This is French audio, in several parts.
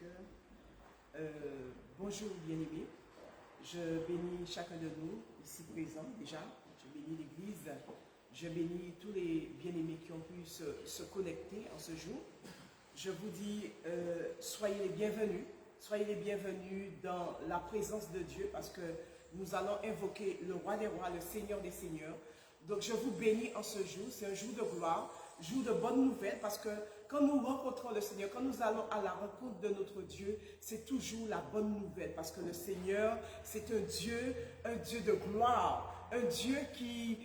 cœur. Bonjour bien-aimés, je bénis chacun de nous ici présents déjà, je bénis l'Église, je bénis tous les bien-aimés qui ont pu se connecter en ce jour. Je vous dis, soyez les bienvenus dans la présence de Dieu parce que nous allons invoquer le roi des rois, le Seigneur des seigneurs. Donc je vous bénis en ce jour, c'est un jour de gloire, jour de bonnes nouvelles parce que quand nous rencontrons le Seigneur, quand nous allons à la rencontre de notre Dieu, c'est toujours la bonne nouvelle parce que le Seigneur, c'est un Dieu de gloire, un Dieu qui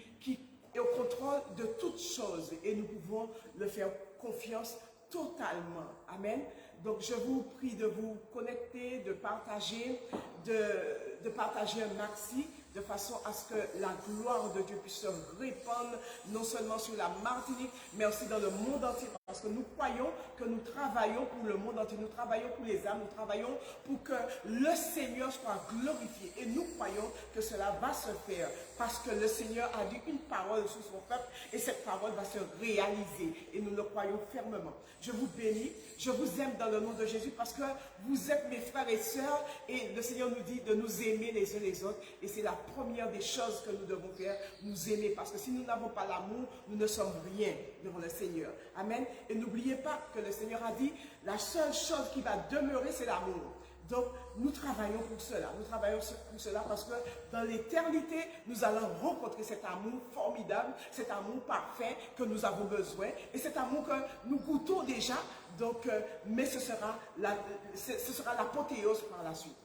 est au contrôle de toutes choses et nous pouvons le faire confiance totalement. Amen. Donc je vous prie de vous connecter, de partager un maxi de façon à ce que la gloire de Dieu puisse se répandre non seulement sur la Martinique, mais aussi dans le monde entier. Parce que nous croyons que nous travaillons pour le monde entier, nous travaillons pour les âmes, nous travaillons pour que le Seigneur soit glorifié. Et nous croyons que cela va se faire parce que le Seigneur a dit une parole sur son peuple et cette parole va se réaliser. Et nous le croyons fermement. Je vous bénis, je vous aime dans le nom de Jésus parce que vous êtes mes frères et sœurs et le Seigneur nous dit de nous aimer les uns les autres. Et c'est la première des choses que nous devons faire, nous aimer. Parce que si nous n'avons pas l'amour, nous ne sommes rien devant le Seigneur. Amen. Et n'oubliez pas que le Seigneur a dit, la seule chose qui va demeurer, c'est l'amour. Donc, nous travaillons pour cela. Nous travaillons pour cela parce que dans l'éternité, nous allons rencontrer cet amour formidable, cet amour parfait que nous avons besoin et cet amour que nous goûtons déjà. Donc, mais ce sera l'apothéose par la suite.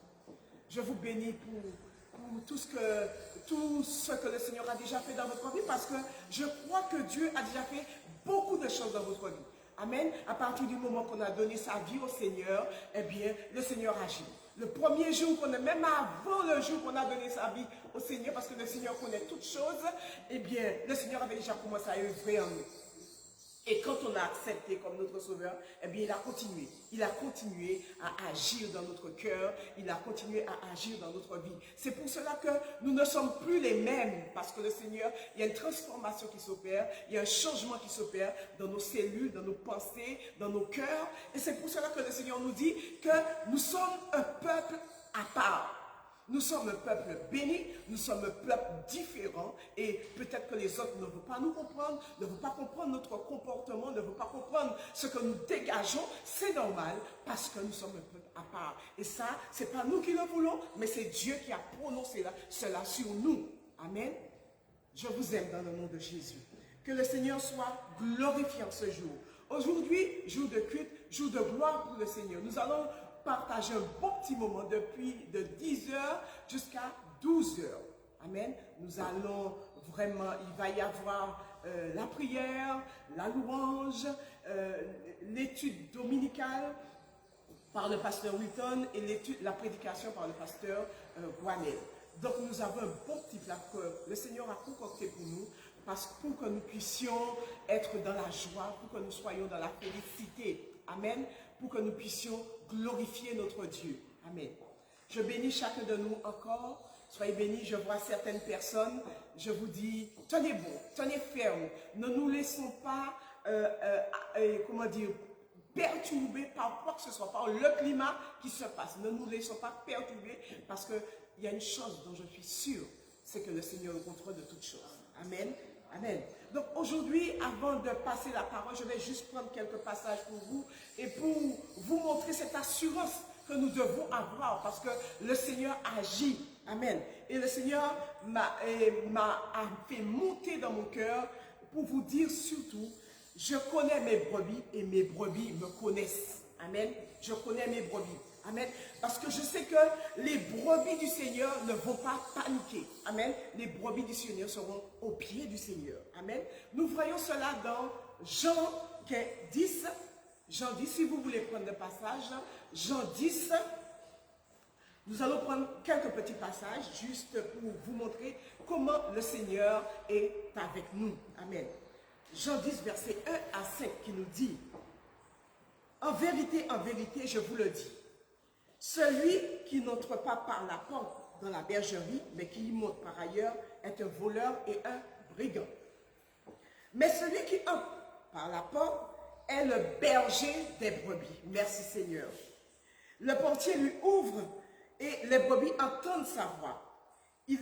Je vous bénis pour tout ce que le Seigneur a déjà fait dans votre vie parce que je crois que Dieu a déjà fait beaucoup de choses dans votre vie. Amen. À partir du moment qu'on a donné sa vie au Seigneur, eh bien, le Seigneur agit. Le premier jour, même avant le jour qu'on a donné sa vie au Seigneur, parce que le Seigneur connaît toutes choses, eh bien, le Seigneur avait déjà commencé à œuvrer en nous. Et quand on a accepté comme notre sauveur, eh bien, il a continué. Il a continué à agir dans notre cœur. Il a continué à agir dans notre vie. C'est pour cela que nous ne sommes plus les mêmes. Parce que le Seigneur, il y a une transformation qui s'opère. Il y a un changement qui s'opère dans nos cellules, dans nos pensées, dans nos cœurs. Et c'est pour cela que le Seigneur nous dit que nous sommes un peuple à part. Nous sommes un peuple béni, nous sommes un peuple différent et peut-être que les autres ne veulent pas nous comprendre, ne veulent pas comprendre notre comportement, ne veulent pas comprendre ce que nous dégageons. C'est normal parce que nous sommes un peuple à part. Et ça, ce n'est pas nous qui le voulons, mais c'est Dieu qui a prononcé cela sur nous. Amen. Je vous aime dans le nom de Jésus. Que le Seigneur soit glorifié en ce jour. Aujourd'hui, jour de culte, jour de gloire pour le Seigneur. Nous allons partager un bon petit moment depuis de 10h jusqu'à 12h. Amen. Nous allons vraiment, il va y avoir la prière, la louange, l'étude dominicale par le pasteur Wilton et la prédication par le pasteur Guanel. Donc nous avons un bon petit plat que le Seigneur a concocté pour nous pour que nous puissions être dans la joie, pour que nous soyons dans la félicité. Amen. Pour que nous puissions glorifier notre Dieu. Amen. Je bénis chacun de nous encore. Soyez bénis. Je vois certaines personnes. Je vous dis, tenez bon, tenez ferme. Ne nous laissons pas, perturbés par quoi que ce soit, par le climat qui se passe. Ne nous laissons pas perturber parce qu'il y a une chose dont je suis sûre, c'est que le Seigneur est au contrôle de toutes choses. Amen. Amen. Donc aujourd'hui, avant de passer la parole, je vais juste prendre quelques passages pour vous et pour vous montrer cette assurance que nous devons avoir parce que le Seigneur agit. Amen. Et le Seigneur m'a fait monter dans mon cœur pour vous dire surtout, je connais mes brebis et mes brebis me connaissent. Amen. Je connais mes brebis. Amen. Parce que je sais que les brebis du Seigneur ne vont pas paniquer. Amen. Les brebis du Seigneur seront au pied du Seigneur. Amen. Nous voyons cela dans Jean 10. Jean 10, si vous voulez prendre le passage. Jean 10. Nous allons prendre quelques petits passages juste pour vous montrer comment le Seigneur est avec nous. Amen. Jean 10, verset 1 à 5 qui nous dit, en vérité, je vous le dis, celui qui n'entre pas par la porte dans la bergerie, mais qui y monte par ailleurs, est un voleur et un brigand. Mais celui qui entre par la porte est le berger des brebis. Merci Seigneur. Le portier lui ouvre et les brebis entendent sa voix. Il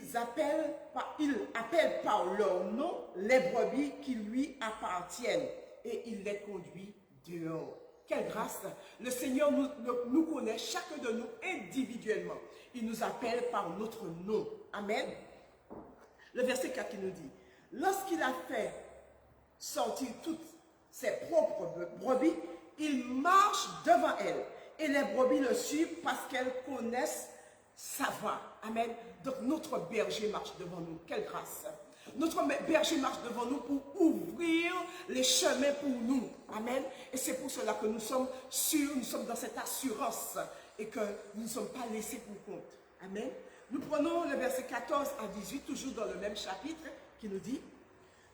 appelle par leur nom les brebis qui lui appartiennent et il les conduit dehors. Quelle grâce! Le Seigneur nous connaît, chacun de nous individuellement. Il nous appelle par notre nom. Amen. Le verset 4 qui nous dit, lorsqu'il a fait sortir toutes ses propres brebis, il marche devant elles et les brebis le suivent parce qu'elles connaissent sa voix. Amen. Donc notre berger marche devant nous. Quelle grâce! Notre berger marche devant nous pour ouvrir les chemins pour nous. Amen. Et c'est pour cela que nous sommes sûrs, nous sommes dans cette assurance et que nous ne sommes pas laissés pour compte. Amen. Nous prenons le verset 14 à 18, toujours dans le même chapitre, qui nous dit,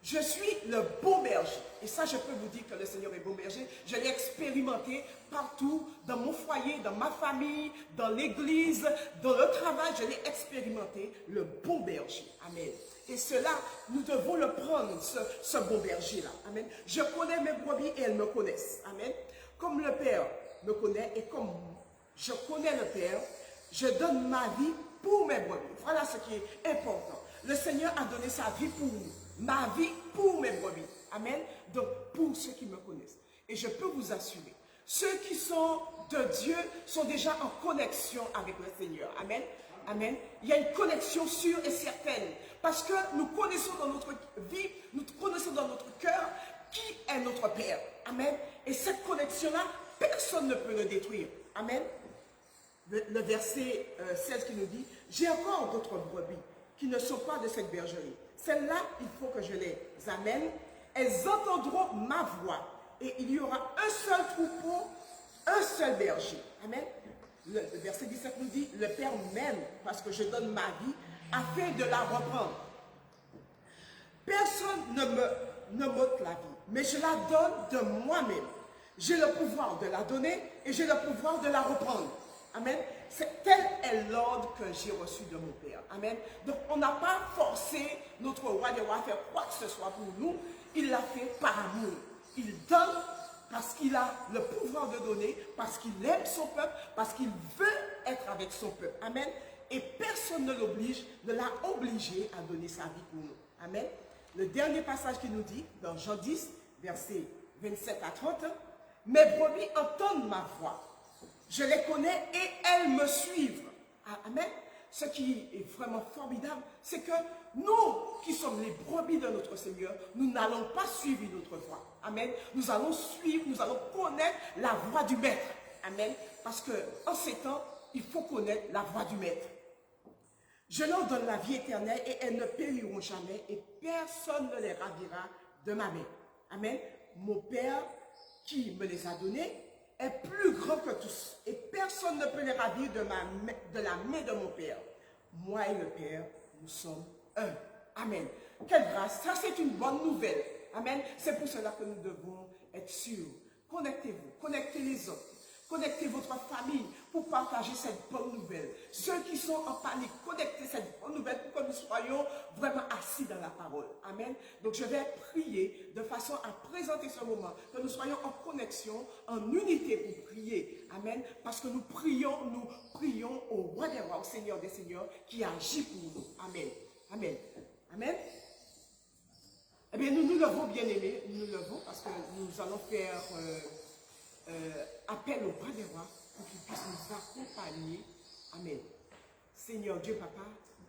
je suis le bon berger. Et ça, je peux vous dire que le Seigneur est bon berger. Je l'ai expérimenté partout, dans mon foyer, dans ma famille, dans l'église, dans le travail. Je l'ai expérimenté, le bon berger. Amen. Et cela, nous devons le prendre, ce bon berger-là. Amen. Je connais mes brebis et elles me connaissent. Amen. Comme le Père me connaît et comme je connais le Père, je donne ma vie pour mes brebis. Voilà ce qui est important. Le Seigneur a donné sa vie pour nous. Ma vie pour mes brebis. Amen. Donc, pour ceux qui me connaissent. Et je peux vous assurer, ceux qui sont de Dieu sont déjà en connexion avec le Seigneur. Amen. Amen. Il y a une connexion sûre et certaine. Parce que nous connaissons dans notre vie, nous connaissons dans notre cœur qui est notre Père. Amen. Et cette connexion-là, personne ne peut le détruire. Amen. Le verset 16 qui nous dit, j'ai encore d'autres brebis qui ne sont pas de cette bergerie. Celles-là, il faut que je les amène. Elles entendront ma voix. Et il y aura un seul troupeau, un seul berger. Amen. Le verset 17 nous dit, le Père m'aime parce que je donne ma vie afin de la reprendre. Personne ne m'ôte la vie, mais je la donne de moi-même. J'ai le pouvoir de la donner et j'ai le pouvoir de la reprendre. Amen. Tel est l'ordre que j'ai reçu de mon Père. Amen. Donc, on n'a pas forcé notre roi des rois à faire quoi que ce soit pour nous. Il l'a fait par amour. Il donne parce qu'il a le pouvoir de donner, parce qu'il aime son peuple, parce qu'il veut être avec son peuple. Amen. Et personne ne l'oblige, ne l'a obligé à donner sa vie pour nous. Amen. Le dernier passage qui nous dit, dans Jean 10, versets 27 à 30, « Mes brebis entendent ma voix. Je les connais et elles me suivent. » Amen. Ce qui est vraiment formidable, c'est que nous, qui sommes les brebis de notre Seigneur, nous n'allons pas suivre une autre voie. Amen. Nous allons suivre, nous allons connaître la voie du Maître. Amen. Parce qu'en ces temps, il faut connaître la voie du Maître. Je leur donne la vie éternelle et elles ne périront jamais et personne ne les ravira de ma main. Amen. Mon Père qui me les a donnés est plus grand que tous et personne ne peut les ravir de la main de mon Père. Moi et le Père, nous sommes un. Amen. Quelle grâce. Ça, c'est une bonne nouvelle. Amen. C'est pour cela que nous devons être sûrs. Connectez-vous, connectez les autres. Connectez votre famille pour partager cette bonne nouvelle. Ceux qui sont en panique, connectez cette bonne nouvelle pour que nous soyons vraiment assis dans la parole. Amen. Donc je vais prier de façon à présenter ce moment, que nous soyons en connexion, en unité pour prier. Amen. Parce que nous prions au roi des rois, au Seigneur des seigneurs, qui agit pour nous. Amen. Amen. Amen. Eh bien, nous nous levons, bien-aimés, nous nous levons parce que nous allons faire appel au roi des rois pour qu'il puisse nous accompagner. Amen. Seigneur Dieu, Papa,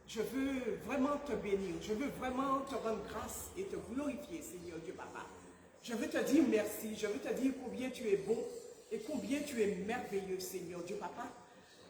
je veux vraiment te bénir, je veux vraiment te rendre grâce et te glorifier, Seigneur Dieu, Papa. Je veux te dire merci, je veux te dire combien tu es bon et combien tu es merveilleux, Seigneur Dieu, Papa.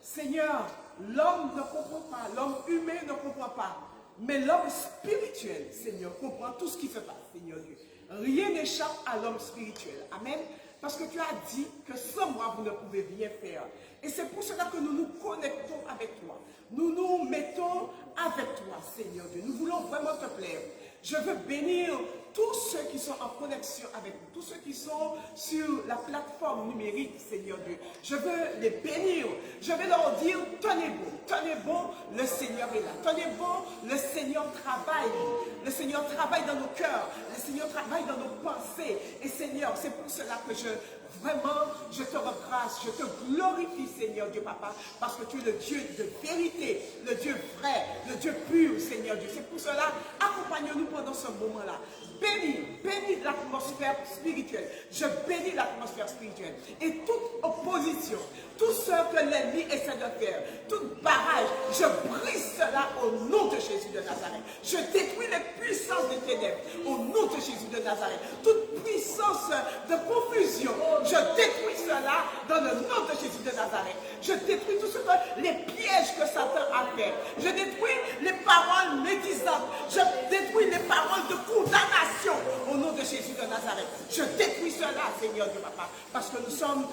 Seigneur, l'homme ne comprend pas, l'homme humain ne comprend pas, mais l'homme spirituel, Seigneur, comprend tout ce qui se passe, Seigneur Dieu. Rien n'échappe à l'homme spirituel. Amen. Parce que tu as dit que sans moi, vous ne pouvez rien faire. Et c'est pour cela que nous nous connectons avec toi. Nous nous mettons avec toi, Seigneur Dieu. Nous voulons vraiment te plaire. Je veux bénir tous ceux qui sont en connexion avec nous, tous ceux qui sont sur la plateforme numérique, Seigneur Dieu. Je veux les bénir. Je vais leur dire, tenez bon, le Seigneur est là. Tenez bon, le Seigneur travaille. Le Seigneur travaille dans nos cœurs. Le Seigneur travaille dans nos pensées. Et Seigneur, c'est pour cela que vraiment, je te rends grâce, je te glorifie, Seigneur Dieu, Papa, parce que tu es le Dieu de vérité, le Dieu vrai, le Dieu pur, Seigneur Dieu. C'est pour cela, accompagne-nous pendant ce moment-là. Bénis l'atmosphère spirituelle. Je bénis l'atmosphère spirituelle. Et toute opposition, tout ce que l'ennemi essaie de faire, tout barrage, je brise cela au nom de Jésus de Nazareth. Je détruis les puissances des ténèbres au nom de Jésus de Nazareth. Toute puissance de confusion, je détruis cela dans le nom de Jésus de Nazareth. Je détruis tout ce que les pièges que Satan a fait. Je détruis les paroles médisantes. Je détruis les paroles de condamnation au nom de Jésus de Nazareth. Je détruis cela, Seigneur Dieu Papa, parce que nous sommes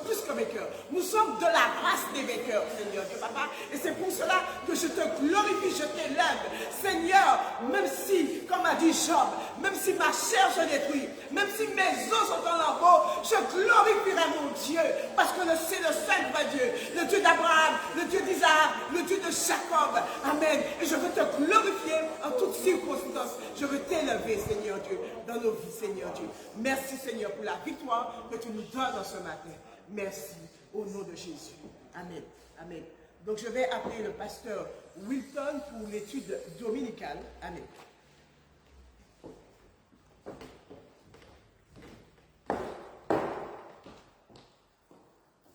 plus que vainqueurs. Nous sommes de la race des vainqueurs, Seigneur Dieu Papa. Et c'est pour cela que je te glorifie, je t'élève. Seigneur, même si, comme a dit Job, même si ma chair se détruit, même si mes os sont en lambeaux, je glorifierai mon Dieu, parce que c'est le seul vrai Dieu, le Dieu d'Abraham, le Dieu d'Isaac, le Dieu de Jacob. Amen. Et je veux te glorifier en toutes circonstances. Je veux t'élever, Seigneur Dieu, dans nos vies, Seigneur Dieu. Merci, Seigneur, pour la victoire que tu nous donnes ce matin. Merci, au nom de Jésus. Amen. Amen. Donc, je vais appeler le pasteur Wilton pour l'étude dominicale. Amen.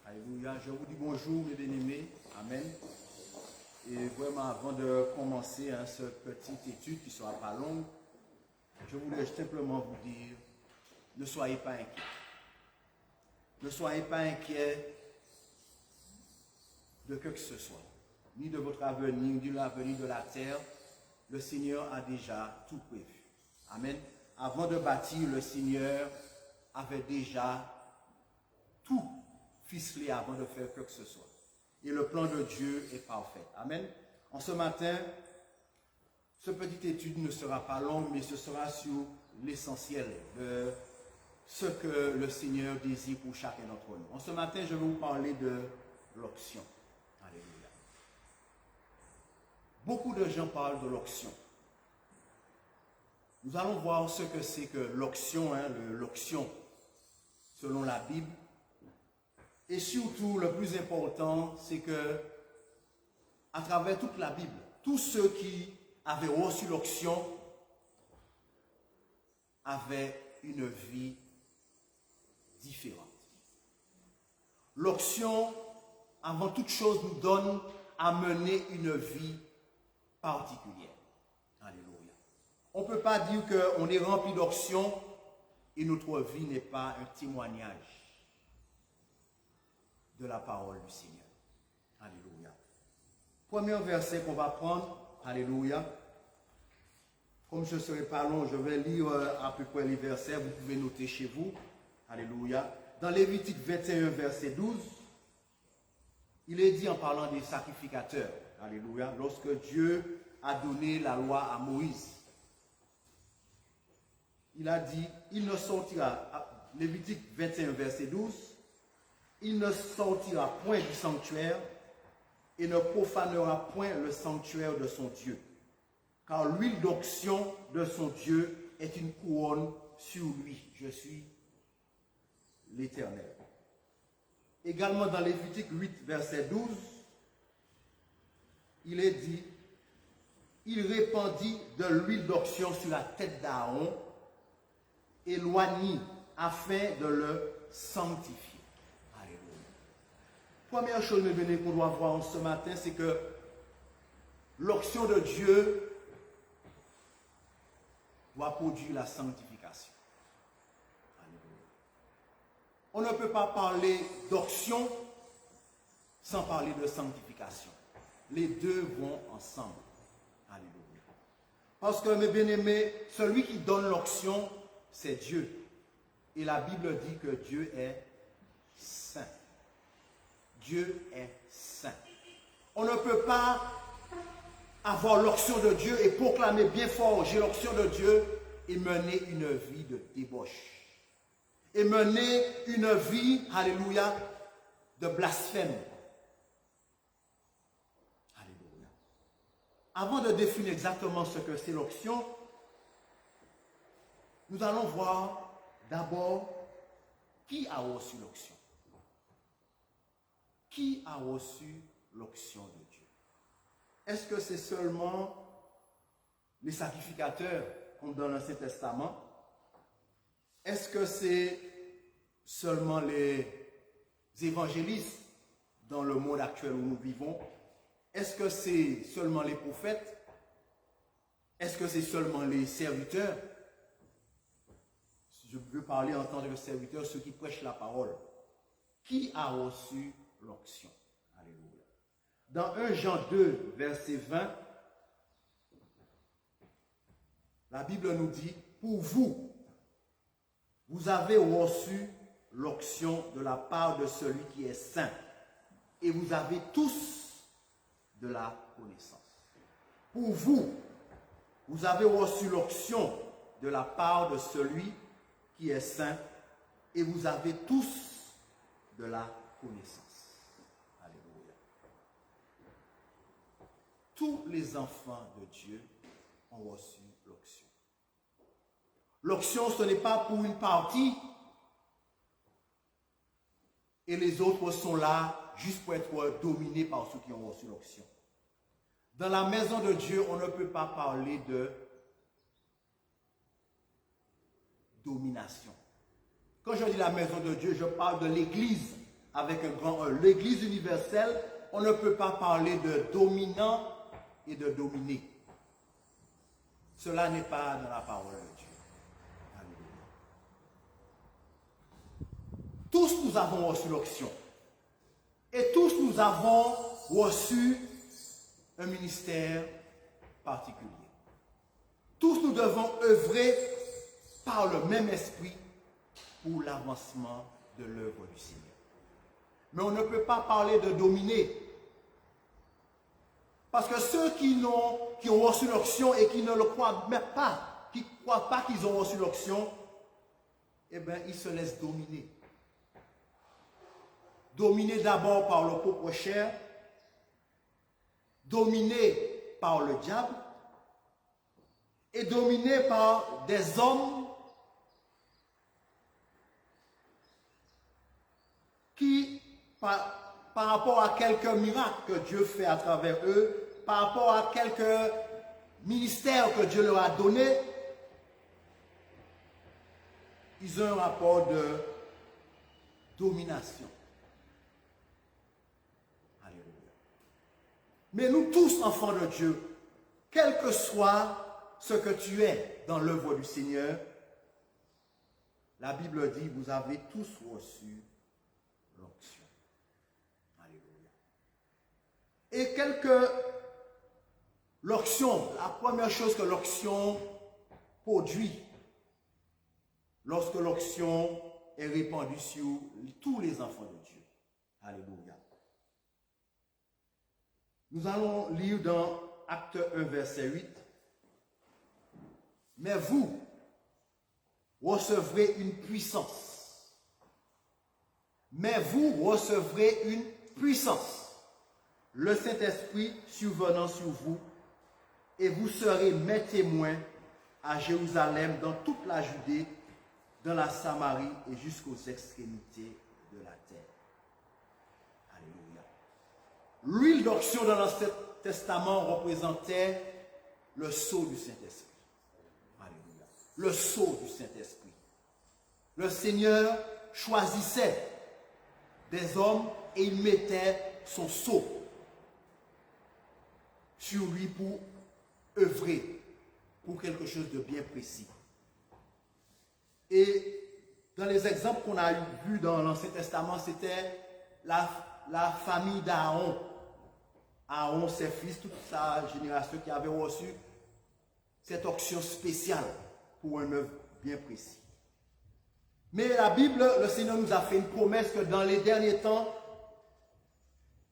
Alléluia. Je vous dis bonjour, mes bien-aimés. Amen. Et vraiment, avant de commencer cette petite étude qui ne sera pas longue, je voulais simplement vous dire, ne soyez pas inquiets. Ne soyez pas inquiets de que ce soit, ni de votre avenir, ni de l'avenir de la terre. Le Seigneur a déjà tout prévu. Amen. Avant de bâtir, le Seigneur avait déjà tout ficelé avant de faire quoi que ce soit. Et le plan de Dieu est parfait. Amen. En ce matin, cette petite étude ne sera pas longue, mais ce sera sur l'essentiel de ce que le Seigneur désire pour chacun d'entre nous. En ce matin, je vais vous parler de l'onction. Alléluia. Beaucoup de gens parlent de l'onction. Nous allons voir ce que c'est que l'onction, l'onction selon la Bible. Et surtout, le plus important, c'est que à travers toute la Bible, tous ceux qui avaient reçu l'onction avaient une vie différente. L'onction, avant toute chose, nous donne à mener une vie particulière. Alléluia. On ne peut pas dire qu'on est rempli d'onction et notre vie n'est pas un témoignage de la parole du Seigneur. Alléluia. Premier verset qu'on va prendre. Alléluia. Comme je ne serai pas long, je vais lire à peu près les versets. Vous pouvez noter chez vous. Alléluia. Dans Lévitique 21, verset 12, il est dit en parlant des sacrificateurs. Alléluia. Lorsque Dieu a donné la loi à Moïse, il a dit, il ne sortira, Lévitique 21, verset 12, il ne sortira point du sanctuaire et ne profanera point le sanctuaire de son Dieu. Car l'huile d'onction de son Dieu est une couronne sur lui. Je suis l'Éternel. Également dans Lévitique 8, verset 12, il est dit, il répandit de l'huile d'onction sur la tête d'Aaron et l'oignit afin de le sanctifier. Première chose, mes bien-aimés, qu'on doit voir ce matin, c'est que l'onction de Dieu doit produire la sanctification. On ne peut pas parler d'onction sans parler de sanctification. Les deux vont ensemble. Alléluia. Parce que, mes bien-aimés, celui qui donne l'onction, c'est Dieu. Et la Bible dit que Dieu est saint. Dieu est saint. On ne peut pas avoir l'onction de Dieu et proclamer bien fort, j'ai l'onction de Dieu, et mener une vie de débauche. Et mener une vie, alléluia, de blasphème. Alléluia. Avant de définir exactement ce que c'est l'onction, nous allons voir d'abord qui a reçu l'onction. Qui a reçu l'onction de Dieu? Est-ce que c'est seulement les sacrificateurs, comme dans l'Ancien Testament? Est-ce que c'est seulement les évangélistes dans le monde actuel où nous vivons? Est-ce que c'est seulement les prophètes? Est-ce que c'est seulement les serviteurs? Je veux parler en tant que serviteur, ceux qui prêchent la parole. Qui a reçu l'onction? Alléluia. Dans 1 Jean 2, verset 20, la Bible nous dit, pour vous, vous avez reçu l'onction de la part de celui qui est saint, et vous avez tous de la connaissance. Pour vous, vous avez reçu l'onction de la part de celui qui est saint, et vous avez tous de la connaissance. Alléluia. Tous les enfants de Dieu ont reçu l'onction. L'onction, ce n'est pas pour une partie, et les autres sont là juste pour être dominés par ceux qui ont reçu l'onction. Dans la maison de Dieu, on ne peut pas parler de domination. Quand je dis la maison de Dieu, je parle de l'Église avec un grand E. L'Église universelle, on ne peut pas parler de dominant et de dominé. Cela n'est pas dans la parole de Dieu. Alléluia. Tous nous avons reçu l'onction. Et tous nous avons reçu un ministère particulier. Tous nous devons œuvrer par le même esprit pour l'avancement de l'œuvre du Seigneur. Mais on ne peut pas parler de dominer. Parce que ceux qui ont reçu l'onction et qui ne le croient même pas, qui ne croient pas qu'ils ont reçu l'onction, eh bien, ils se laissent dominer. Dominés d'abord par leur propre chair, dominés par le diable, et dominés par des hommes qui, par rapport à quelques miracles que Dieu fait à travers eux, par rapport à quelques ministères que Dieu leur a donnés, ils ont un rapport de domination. Alléluia. Mais nous tous, enfants de Dieu, quel que soit ce que tu es dans l'œuvre du Seigneur, la Bible dit, vous avez tous reçu l'onction. Alléluia. Et l'onction, la première chose que l'onction produit, lorsque l'onction est répandue sur tous les enfants de Dieu. Alléluia. Nous allons lire dans Acte 1, verset 8. Mais vous recevrez une puissance. Mais vous recevrez une puissance. Le Saint-Esprit survenant sur vous, et vous serez mes témoins à Jérusalem, dans toute la Judée, dans la Samarie et jusqu'aux extrémités de la terre. Alléluia. L'huile d'onction dans l'Ancien Testament représentait le sceau du Saint-Esprit. Alléluia. Le sceau du Saint-Esprit. Le Seigneur choisissait des hommes et il mettait son sceau sur lui pour œuvrer pour quelque chose de bien précis. Et dans les exemples qu'on a vus dans l'Ancien Testament, c'était la famille d'Aaron. Aaron, ses fils, toute sa génération qui avait reçu cette onction spéciale pour un œuvre bien précis. Mais la Bible, le Seigneur nous a fait une promesse que dans les derniers temps,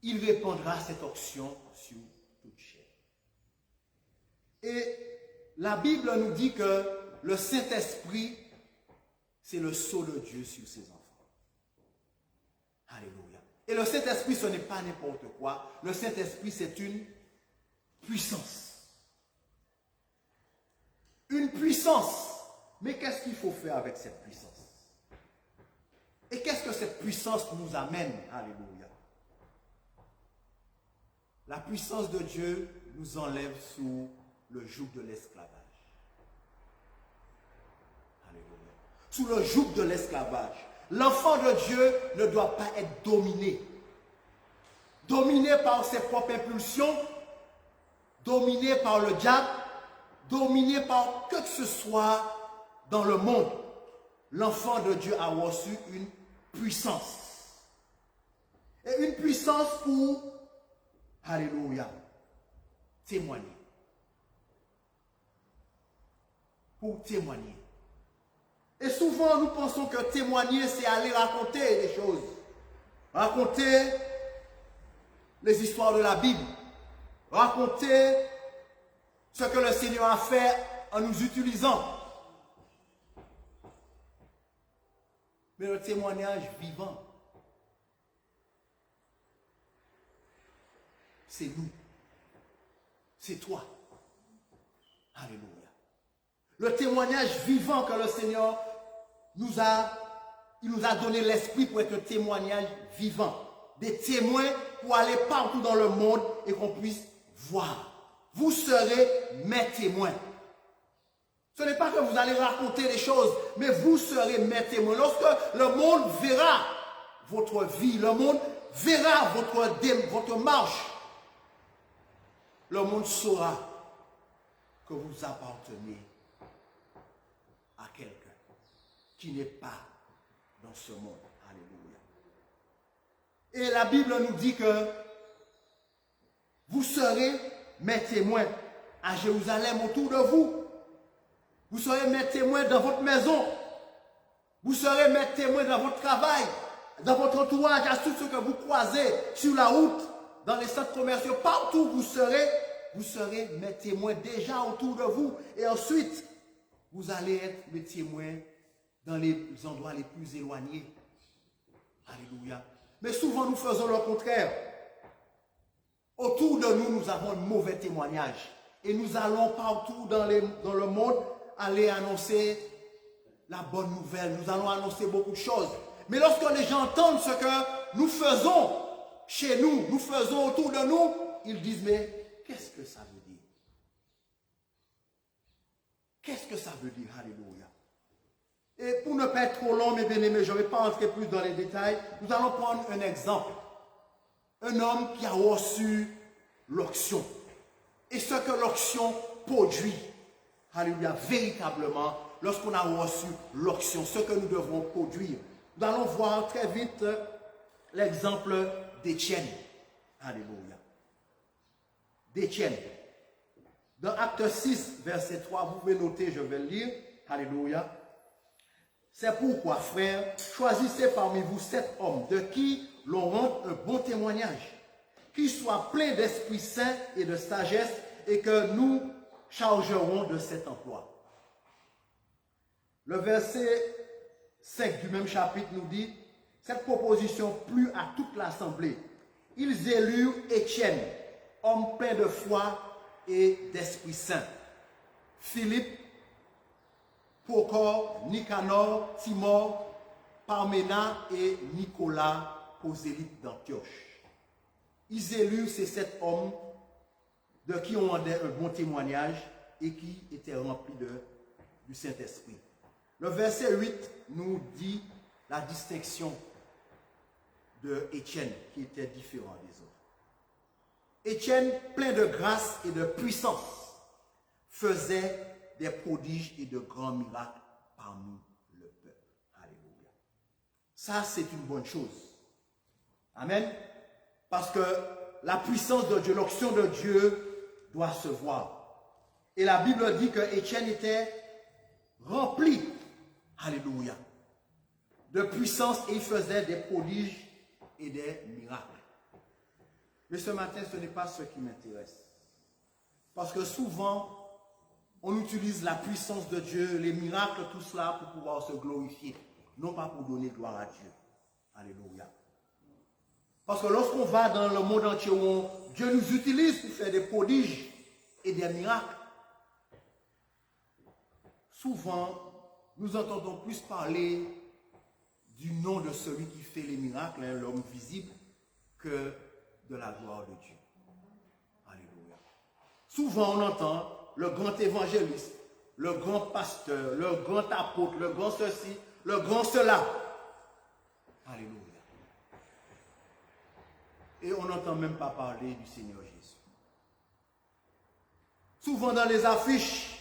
il répandra cette onction sur toute chair. Et la Bible nous dit que le Saint-Esprit, c'est le sceau de Dieu sur ses enfants. Alléluia. Et le Saint-Esprit, ce n'est pas n'importe quoi. Le Saint-Esprit, c'est une puissance. Une puissance. Mais qu'est-ce qu'il faut faire avec cette puissance? Et qu'est-ce que cette puissance nous amène? Alléluia. La puissance de Dieu nous enlève sous le joug de l'esclavage. Alléluia. Sous le joug de l'esclavage. L'enfant de Dieu ne doit pas être dominé. Dominé par ses propres impulsions, dominé par le diable, dominé par que ce soit dans le monde. L'enfant de Dieu a reçu une puissance. Et une puissance pour, alléluia, témoigner. Pour témoigner. Et souvent, nous pensons que témoigner, c'est aller raconter des choses. Raconter les histoires de la Bible. Raconter ce que le Seigneur a fait en nous utilisant. Mais le témoignage vivant, c'est nous. C'est toi. Alléluia. Le témoignage vivant que le Seigneur il nous a donné l'esprit pour être un témoignage vivant. Des témoins pour aller partout dans le monde et qu'on puisse voir. Vous serez mes témoins. Ce n'est pas que vous allez raconter des choses, mais vous serez mes témoins. Lorsque le monde verra votre vie, le monde verra votre marche, le monde saura que vous appartenez à quelqu'un qui n'est pas dans ce monde. Alléluia. Et la Bible nous dit que vous serez mes témoins à Jérusalem autour de vous. Vous serez mes témoins dans votre maison. Vous serez mes témoins dans votre travail, dans votre entourage, à tous ceux que vous croisez sur la route, dans les centres commerciaux, partout vous serez mes témoins déjà autour de vous. Et ensuite, vous allez être mes témoins dans les endroits les plus éloignés. Alléluia. Mais souvent, nous faisons le contraire. Autour de nous, nous avons un mauvais témoignage. Et nous allons partout dans le monde aller annoncer la bonne nouvelle. Nous allons annoncer beaucoup de choses. Mais lorsque les gens entendent ce que nous faisons chez nous, nous faisons autour de nous, ils disent, mais qu'est-ce que ça veut dire? Qu'est-ce que ça veut dire? Alléluia. Et pour ne pas être trop long, mes bien-aimés, je ne vais pas entrer plus dans les détails. Nous allons prendre un exemple. Un homme qui a reçu l'onction. Et ce que l'onction produit, alléluia, véritablement, lorsqu'on a reçu l'onction, ce que nous devons produire. Nous allons voir très vite l'exemple d'Étienne. Alléluia. D'Étienne. Dans Acte 6, verset 3, vous pouvez noter, je vais le lire. Alléluia. C'est pourquoi, frères, choisissez parmi vous 7 hommes de qui l'on rende un bon témoignage, qui soient pleins d'Esprit Saint et de sagesse, et que nous chargerons de cet emploi. Le verset 5 du même chapitre nous dit, cette proposition plut à toute l'assemblée. Ils élurent Étienne, homme plein de foi et d'Esprit Saint, Philippe, Procor, Nicanor, Timor, Parména et Nicolas, prosélytes d'Antioche. Ils élurent ces 7 hommes de qui on rendait un bon témoignage et qui étaient remplis du Saint-Esprit. Le verset 8 nous dit la distinction de Étienne qui était différent des autres. Étienne, plein de grâce et de puissance, faisait des prodiges et de grands miracles parmi le peuple. Alléluia. Ça, c'est une bonne chose. Amen. Parce que la puissance de Dieu, l'onction de Dieu doit se voir. Et la Bible dit que Étienne était rempli, alléluia, de puissance et il faisait des prodiges et des miracles. Mais ce matin, ce n'est pas ce qui m'intéresse. Parce que souvent, On utilise la puissance de Dieu, les miracles, tout cela pour pouvoir se glorifier, non pas pour donner gloire à Dieu. Alléluia. Parce que lorsqu'on va dans le monde entier où Dieu nous utilise pour faire des prodiges et des miracles, souvent, nous entendons plus parler du nom de celui qui fait les miracles, hein, l'homme visible, que de la gloire de Dieu. Alléluia. Souvent, on entend le grand évangéliste, le grand pasteur, le grand apôtre, le grand ceci, le grand cela. Alléluia. Et on n'entend même pas parler du Seigneur Jésus. Souvent dans les affiches,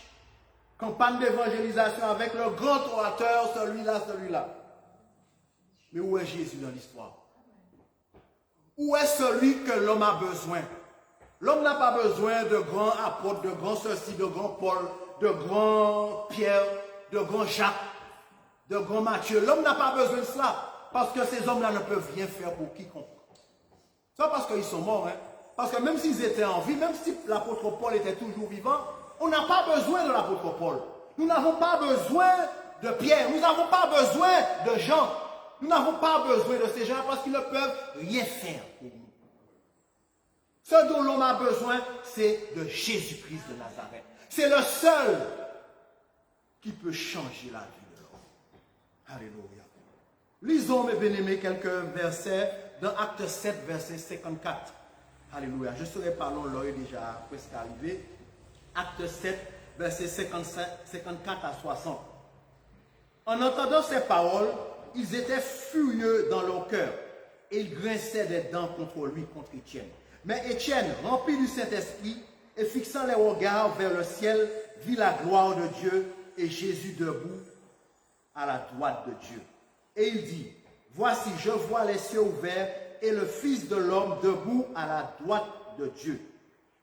campagne d'évangélisation avec le grand orateur, celui-là, celui-là. Mais où est Jésus dans l'histoire? Où est celui que l'homme a besoin? L'homme n'a pas besoin de grands apôtres, de grands ceci, de grands Paul, de grands Pierre, de grands Jacques, de grands Matthieu. L'homme n'a pas besoin de cela, parce que ces hommes-là ne peuvent rien faire pour quiconque. C'est pas parce qu'ils sont morts, hein. Parce que même s'ils étaient en vie, même si l'apôtre Paul était toujours vivant, on n'a pas besoin de l'apôtre Paul. Nous n'avons pas besoin de Pierre, nous n'avons pas besoin de Jean. Nous n'avons pas besoin de ces gens parce qu'ils ne peuvent rien faire pour nous. Ce dont l'homme a besoin, c'est de Jésus-Christ de Nazareth. C'est le seul qui peut changer la vie de l'homme. Alléluia. Lisons, mes bien-aimés, quelques versets dans Acte 7, verset 54. Alléluia. Je serai pas long, l'heure est déjà presque arrivé. Acte 7, verset 54 à 60. En entendant ces paroles, ils étaient furieux dans leur cœur et ils grinçaient des dents contre lui, contre Étienne. Mais Étienne, rempli du Saint-Esprit et fixant les regards vers le ciel, vit la gloire de Dieu et Jésus debout à la droite de Dieu. Et il dit, voici, je vois les cieux ouverts et le Fils de l'homme debout à la droite de Dieu.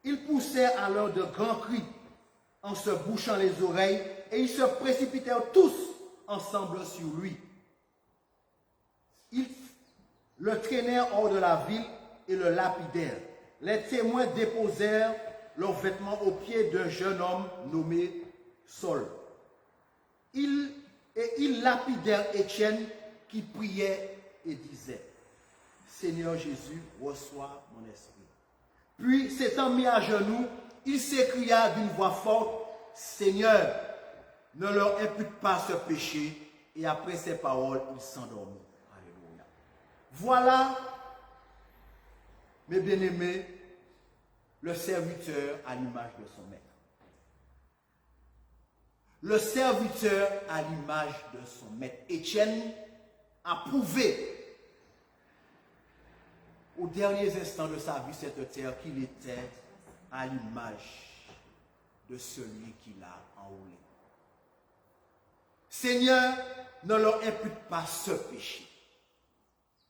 Ils poussèrent alors de grands cris en se bouchant les oreilles et ils se précipitèrent tous ensemble sur lui. Ils le traînèrent hors de la ville et le lapidèrent. Les témoins déposèrent leurs vêtements aux pieds d'un jeune homme nommé Saul. Ils lapidèrent Étienne qui priait et disait, Seigneur Jésus, reçois mon esprit. Puis, s'étant mis à genoux, il s'écria d'une voix forte, Seigneur, ne leur impute pas ce péché. Et après ces paroles, il s'endormit. Alléluia. Voilà, mes bien-aimés, le serviteur à l'image de son maître. Le serviteur à l'image de son maître. Étienne a prouvé aux derniers instants de sa vie cette terre qu'il était à l'image de celui qui l'a enrôlé. Seigneur, ne leur impute pas ce péché.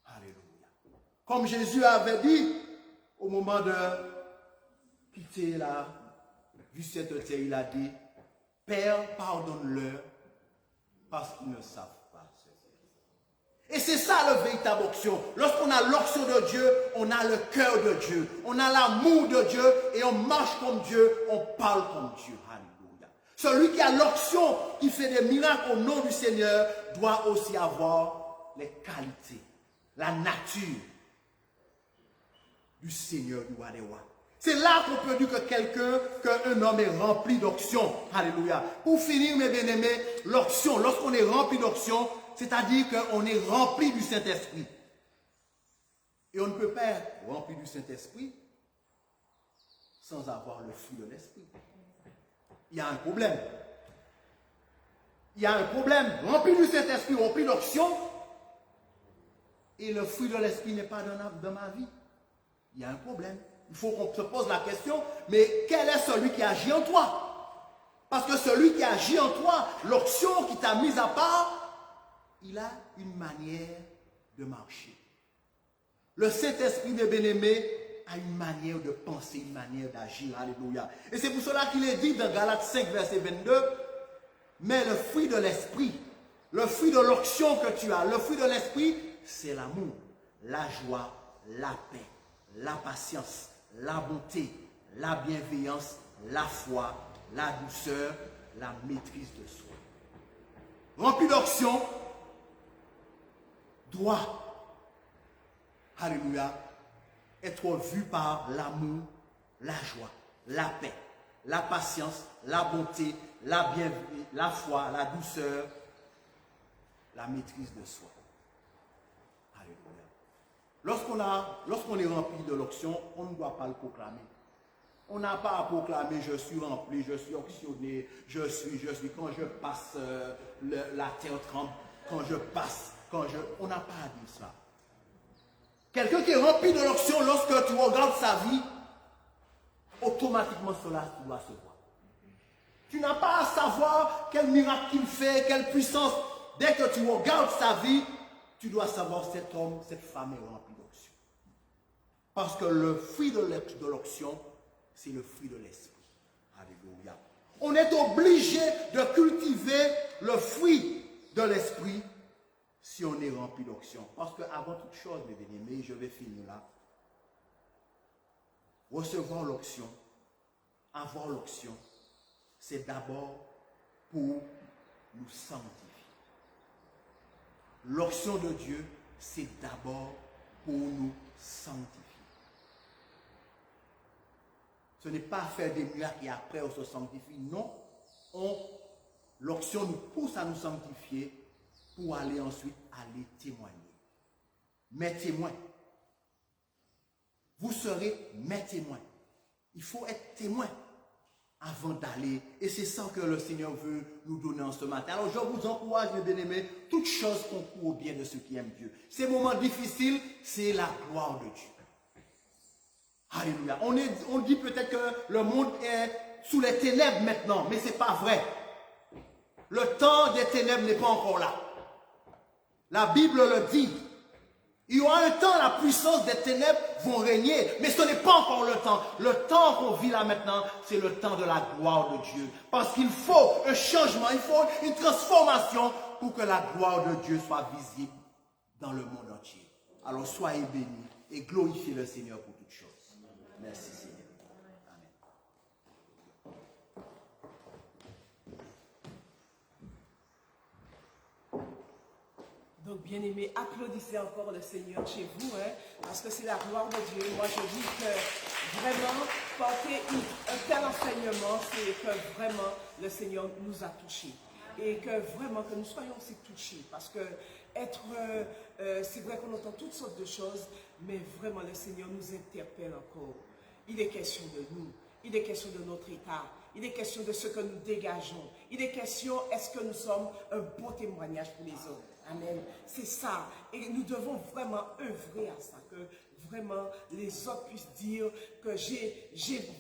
Alléluia. Comme Jésus avait dit au moment de quitter la vie cette terre, il a dit, Père, pardonne-leur parce qu'ils ne savent pas ce faire. Et c'est ça le véritable onction. Lorsqu'on a l'onction de Dieu, on a le cœur de Dieu, on a l'amour de Dieu et on marche comme Dieu, on parle comme Dieu. Alléluia. Celui qui a l'onction, qui fait des miracles au nom du Seigneur, doit aussi avoir les qualités, la nature du Seigneur du roi des rois. C'est là qu'on peut dire que qu'un homme est rempli d'onction. Alléluia. Pour finir, mes bien-aimés, l'onction, lorsqu'on est rempli d'onction, c'est-à-dire qu'on est rempli du Saint-Esprit. Et on ne peut pas être rempli du Saint-Esprit sans avoir le fruit de l'Esprit. Il y a un problème. Il y a un problème. Rempli du Saint-Esprit, rempli d'onction, et le fruit de l'Esprit n'est pas dans ma vie. Il y a un problème. Il faut qu'on se pose la question, mais quel est celui qui agit en toi? Parce que celui qui agit en toi, l'onction qui t'a mise à part, il a une manière de marcher. Le Saint-Esprit des bien-aimés a une manière de penser, une manière d'agir. Alléluia. Et c'est pour cela qu'il est dit dans Galates 5, verset 22, mais le fruit de l'Esprit, le fruit de l'onction que tu as, le fruit de l'Esprit, c'est l'amour, la joie, la paix, la patience, la bonté, la bienveillance, la foi, la douceur, la maîtrise de soi. Rempli d'onction doit, alléluia, être vu par l'amour, la joie, la paix, la patience, la bonté, la bienveillance, la foi, la douceur, la maîtrise de soi. Alléluia. Lorsqu'on est rempli de l'onction, on ne doit pas le proclamer. On n'a pas à proclamer je suis rempli, je suis onctionné, je suis. Quand je passe, la terre tremble. Quand je passe, on n'a pas à dire ça. Quelqu'un qui est rempli de l'onction, lorsque tu regardes sa vie, automatiquement cela doit se voir. Tu n'as pas à savoir quel miracle il fait, quelle puissance. Dès que tu regardes sa vie, tu dois savoir cet homme, cette femme est remplie d'onction. Parce que le fruit de l'onction, c'est le fruit de l'esprit. Alléluia. On est obligé de cultiver le fruit de l'esprit si on est rempli d'onction. Parce qu'avant toute chose, mes bien-aimés, je vais finir là. Recevoir l'onction, avoir l'onction, c'est d'abord pour nous sanctifier. L'onction de Dieu, c'est d'abord pour nous sanctifier. Ce n'est pas faire des miracles et après on se sanctifie. Non, l'onction nous pousse à nous sanctifier pour aller ensuite aller témoigner. Mes témoins. Vous serez mes témoins. Il faut être témoin avant d'aller. Et c'est ça que le Seigneur veut nous donner en ce matin. Alors je vous encourage, mes bien-aimés, toutes choses concourent au bien de ceux qui aiment Dieu. Ces moments difficiles, c'est la gloire de Dieu. Alléluia. On dit peut-être que le monde est sous les ténèbres maintenant, mais ce n'est pas vrai. Le temps des ténèbres n'est pas encore là. La Bible le dit. Il y aura un temps, la puissance des ténèbres vont régner, mais ce n'est pas encore le temps. Le temps qu'on vit là maintenant, c'est le temps de la gloire de Dieu. Parce qu'il faut un changement, il faut une transformation pour que la gloire de Dieu soit visible dans le monde entier. Alors soyez bénis et glorifiez le Seigneur pour toutes choses. Merci Seigneur. Donc, bien-aimés, applaudissez encore le Seigneur chez vous, hein, parce que c'est la gloire de Dieu. Moi, je dis que vraiment, porter un tel enseignement, c'est que vraiment, le Seigneur nous a touchés. Et que vraiment, que nous soyons aussi touchés. Parce que c'est vrai qu'on entend toutes sortes de choses, mais vraiment, le Seigneur nous interpelle encore. Il est question de nous. Il est question de notre état. Il est question de ce que nous dégageons. Il est question, est-ce que nous sommes un bon témoignage pour les autres? Amen. C'est ça. Et nous devons vraiment œuvrer à ça. Que vraiment les autres puissent dire que j'ai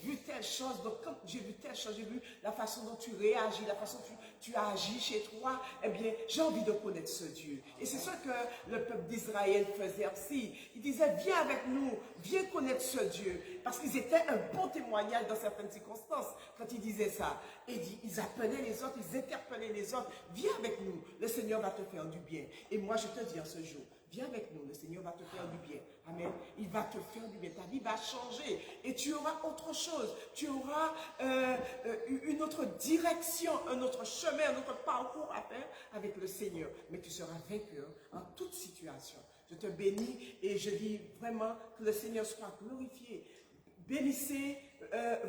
vu telle chose. Donc quand j'ai vu telle chose, j'ai vu la façon dont tu réagis, la façon dont tu agis chez toi. Eh bien, j'ai envie de connaître ce Dieu. Et c'est ça que le peuple d'Israël faisait aussi. Il disait, viens avec nous, viens connaître ce Dieu. Parce qu'ils étaient un bon témoignage dans certaines circonstances quand ils disaient ça. Et ils appelaient les autres, ils interpellaient les autres. Viens avec nous, le Seigneur va te faire du bien. Et moi, je te dis en ce jour, viens avec nous, le Seigneur va te faire du bien. Amen. Il va te faire du bien. Ta vie va changer. Et tu auras autre chose. Tu auras une autre direction, un autre chemin, un autre parcours à faire avec le Seigneur. Mais tu seras vainqueur en toute situation. Je te bénis et je dis vraiment que le Seigneur soit glorifié. Bénissez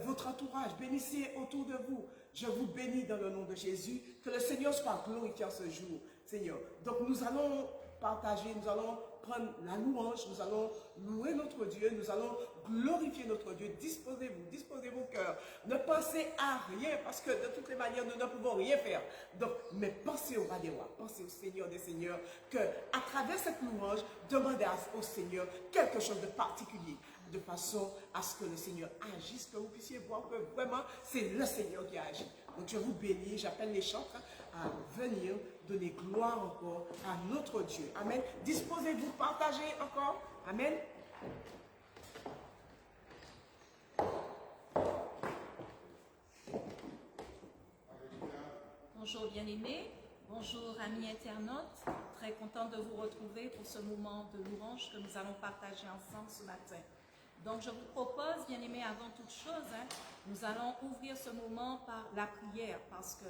votre entourage. Bénissez autour de vous. Je vous bénis dans le nom de Jésus. Que le Seigneur soit glorifié en ce jour. Seigneur. Donc nous allons partager, nous allons prendre la louange, nous allons louer notre Dieu, nous allons glorifier notre Dieu. Disposez-vous, disposez vos cœurs. Ne pensez à rien, parce que de toutes les manières, nous ne pouvons rien faire. Donc, mais pensez au roi des rois, pensez au Seigneur des seigneurs, que à travers cette louange, demandez au Seigneur quelque chose de particulier, de façon à ce que le Seigneur agisse, que vous puissiez voir que vraiment, c'est le Seigneur qui agit. Donc, je vous bénis, j'appelle les chantres à venir donner gloire encore à notre Dieu. Amen. Disposez-vous, partagez encore. Amen. Bonjour bien-aimés, bonjour amis internautes. Très content de vous retrouver pour ce moment de louange que nous allons partager ensemble ce matin. Donc je vous propose, bien aimés, avant toute chose, nous allons ouvrir ce moment par la prière, parce que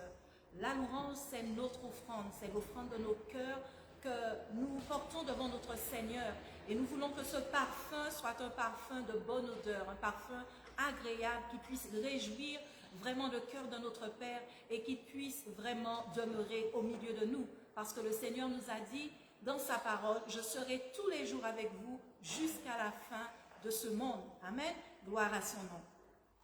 la louange, c'est notre offrande, c'est l'offrande de nos cœurs que nous portons devant notre Seigneur. Et nous voulons que ce parfum soit un parfum de bonne odeur, un parfum agréable qui puisse réjouir vraiment le cœur de notre Père et qui puisse vraiment demeurer au milieu de nous. Parce que le Seigneur nous a dit dans sa parole, « Je serai tous les jours avec vous jusqu'à la fin de ce monde. » Amen. Gloire à son nom.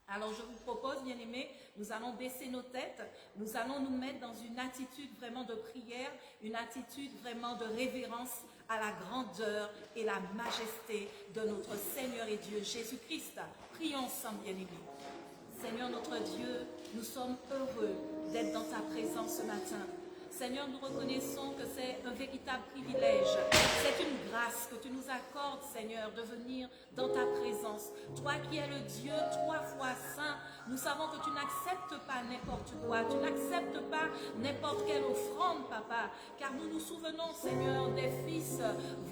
Alors je vous propose, bien-aimés, nous allons baisser nos têtes, nous allons nous mettre dans une attitude vraiment de prière, une attitude vraiment de révérence à la grandeur et la majesté de notre Seigneur et Dieu Jésus-Christ. Prions ensemble, bien-aimés. Seigneur notre Dieu, nous sommes heureux d'être dans ta présence ce matin. Seigneur, nous reconnaissons que c'est un véritable privilège. C'est une grâce que tu nous accordes, Seigneur, de venir dans ta présence. Toi qui es le Dieu 3 fois saint, nous savons que tu n'acceptes pas n'importe quoi. Tu n'acceptes pas n'importe quelle offrande, Papa. Car nous nous souvenons, Seigneur, des fils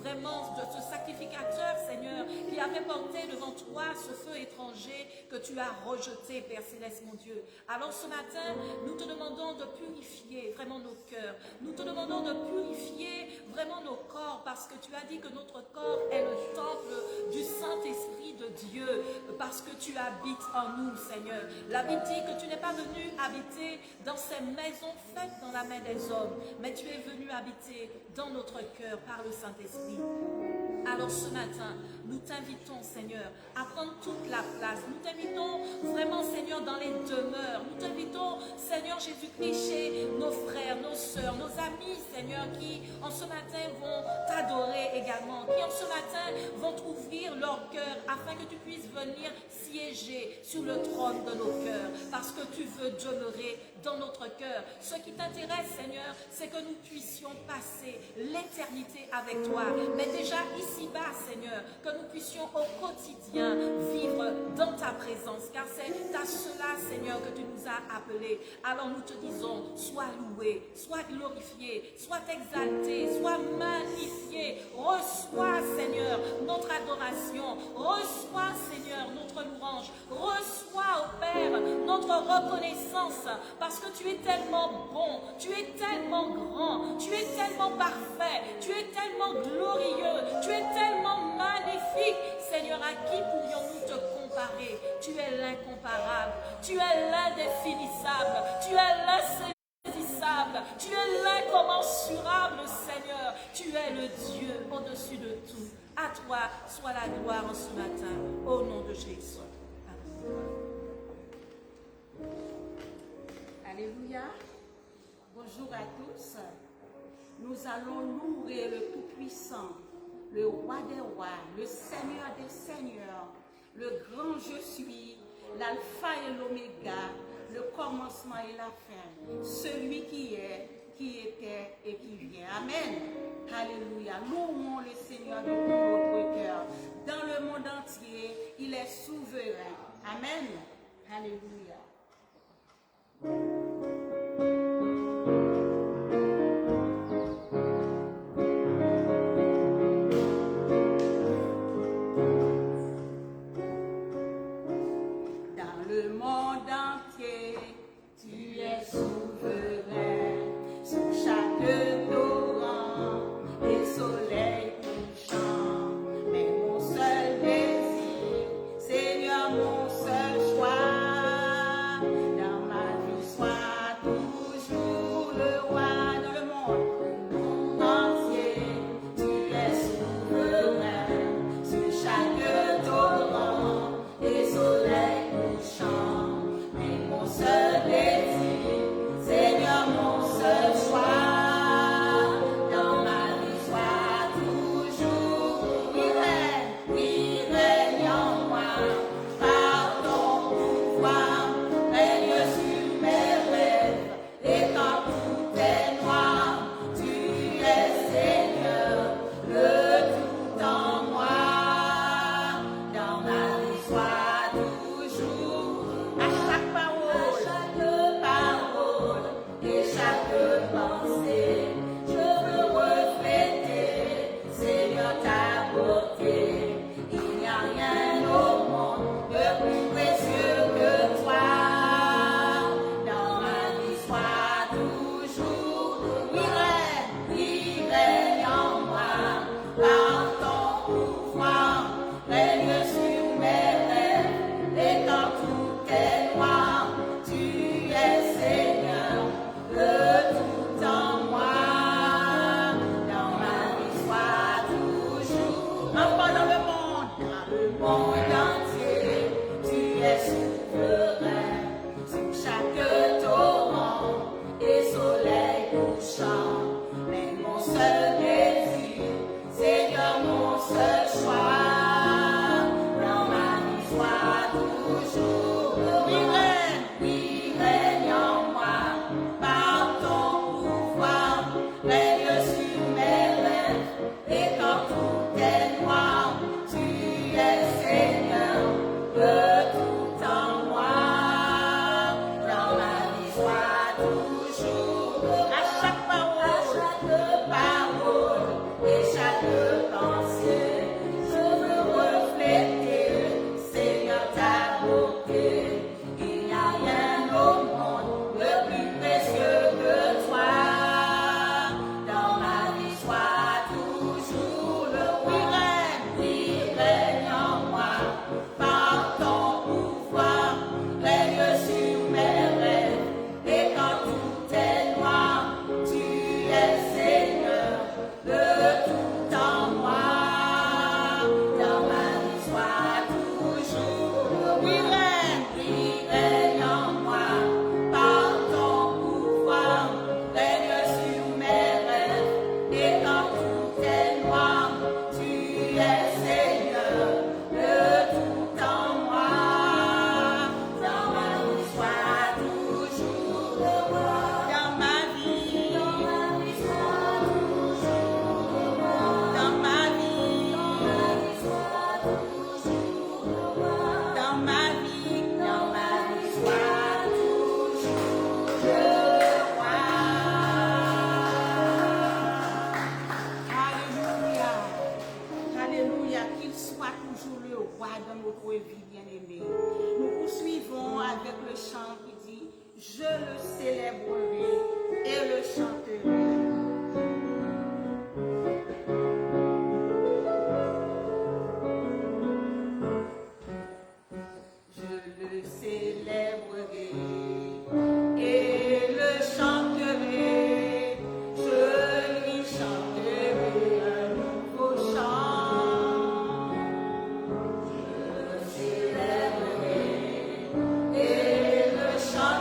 vraiment de ce sacrificateur, Seigneur, qui avait porté devant toi ce feu étranger que tu as rejeté, Père Céleste, mon Dieu. Alors ce matin, nous te demandons de purifier vraiment nos cœurs. Nous te demandons de purifier vraiment nos corps parce que tu as dit que notre corps est le temple du Saint-Esprit de Dieu parce que tu habites en nous, Seigneur. La Bible dit que tu n'es pas venu habiter dans ces maisons faites dans la main des hommes, mais tu es venu habiter dans notre cœur par le Saint-Esprit. Alors ce matin, nous t'invitons, Seigneur, à prendre toute la place. Nous t'invitons vraiment, Seigneur, dans les demeures. Nous t'invitons, Seigneur Jésus-Christ, chez nos frères, nos sœurs, nos amis, Seigneur, qui en ce matin vont t'adorer également, qui en ce matin vont t'ouvrir leur cœur afin que tu puisses venir siéger sur le trône de nos cœurs, parce que tu veux demeurer dans notre cœur. Ce qui t'intéresse, Seigneur, c'est que nous puissions passer l'éternité avec toi. Mais déjà ici-bas, Seigneur, que nous puissions au quotidien vivre dans ta présence, car c'est à cela, Seigneur, que tu nous as appelés. Alors nous te disons, sois loué, sois glorifié, sois exalté, sois magnifié. Reçois, Seigneur, notre adoration. Reçois, Seigneur, notre louange. Reçois, ô Père, notre reconnaissance, parce que tu es tellement bon, tu es tellement grand, tu es tellement parfait, tu es tellement glorieux, tu es tellement magnifique. Seigneur, à qui pourrions-nous te comparer? Tu es l'incomparable, tu es l'indéfinissable, tu es l'insaisissable, tu es l'incommensurable, Seigneur. Tu es le Dieu au-dessus de tout. À toi soit la gloire en ce matin, au nom de Jésus. Alléluia. Bonjour à tous. Nous allons louer le Tout-Puissant, le Roi des Rois, le Seigneur des Seigneurs, le grand je suis, l'Alpha et l'Oméga, le commencement et la fin, celui qui est, qui était et qui vient. Amen. Alléluia. Louons le Seigneur de tout notre cœur. Dans le monde entier, il est souverain. Amen. Alléluia. Dans le monde entier, tu es souverain sur chaque torrent et soleil couchant. Mais mon seul désir, Seigneur, mon seul choix, dans ma vie soit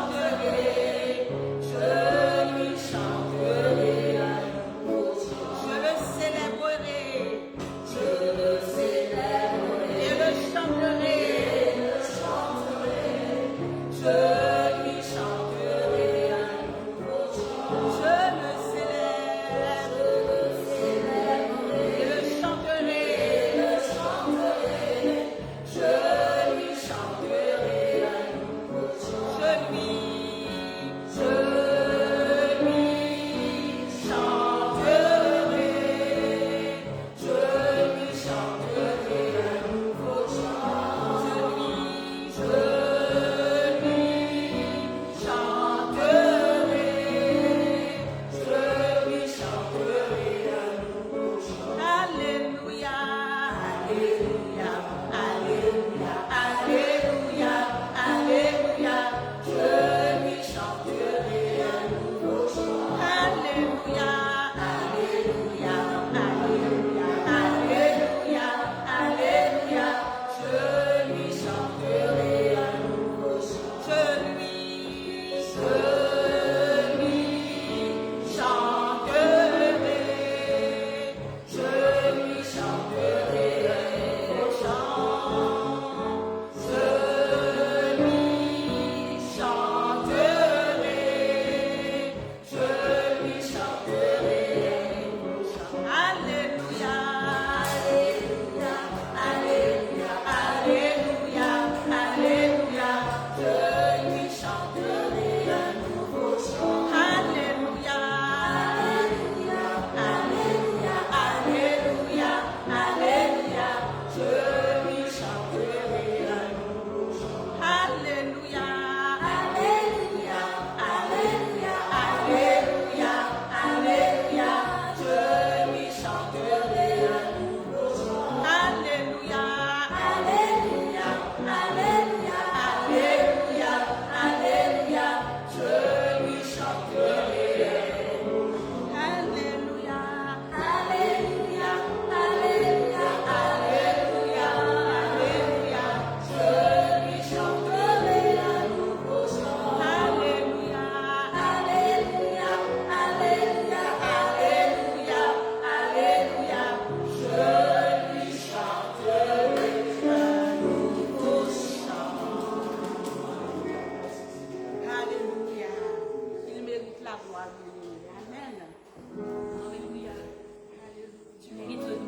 chanterai, je lui chanterai.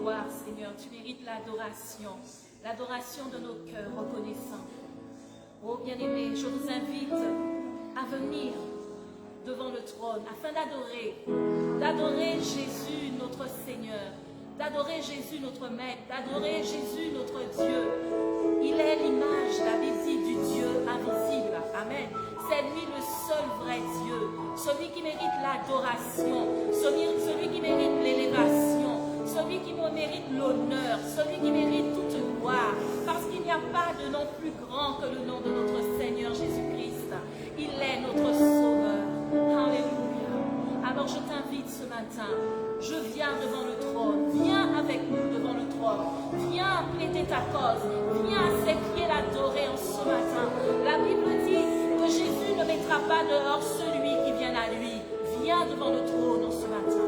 gloire, Seigneur. Tu mérites l'adoration de nos cœurs reconnaissants. Oh bien-aimés, je vous invite à venir devant le trône afin d'adorer Jésus notre Seigneur, d'adorer Jésus notre Maître, d'adorer Jésus notre Dieu. Il est l'image, la Bible dit, du Dieu invisible. Amen. C'est lui le seul vrai Dieu, celui qui mérite l'adoration, celui qui mérite l'élévation, celui qui mérite l'honneur, celui qui mérite toute gloire, parce qu'il n'y a pas de nom plus grand que le nom de notre Seigneur Jésus-Christ. Il est notre Sauveur. Alléluia. Alors je t'invite ce matin, je viens devant le trône, viens avec nous devant le trône, viens plaider ta cause, viens à ses pieds l'adorer en ce matin. La Bible dit que Jésus ne mettra pas dehors celui qui vient à lui. Viens devant le trône en ce matin.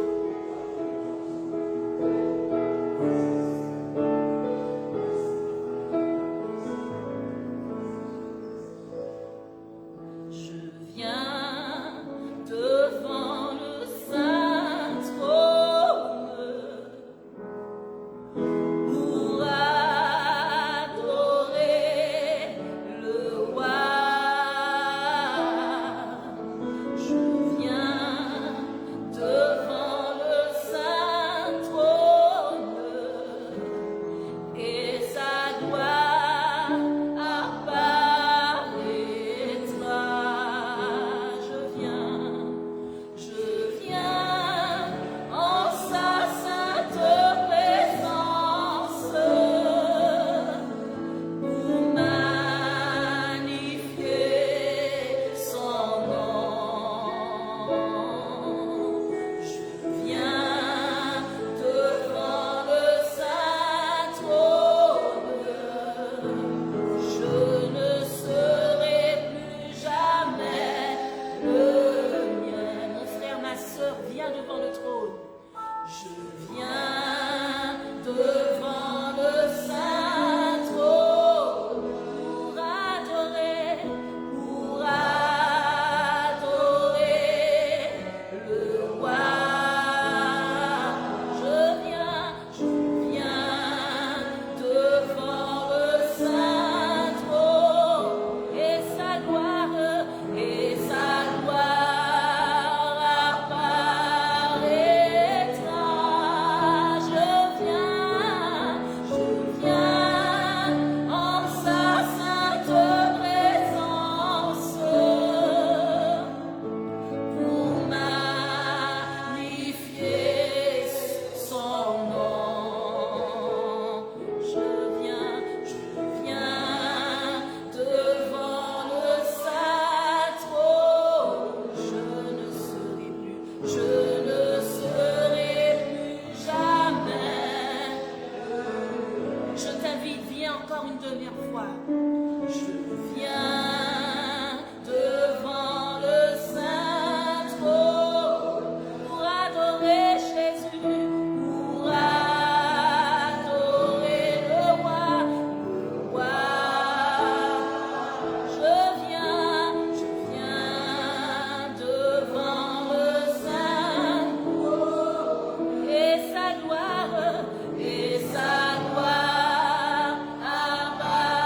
Et sa gloire apparaîtra.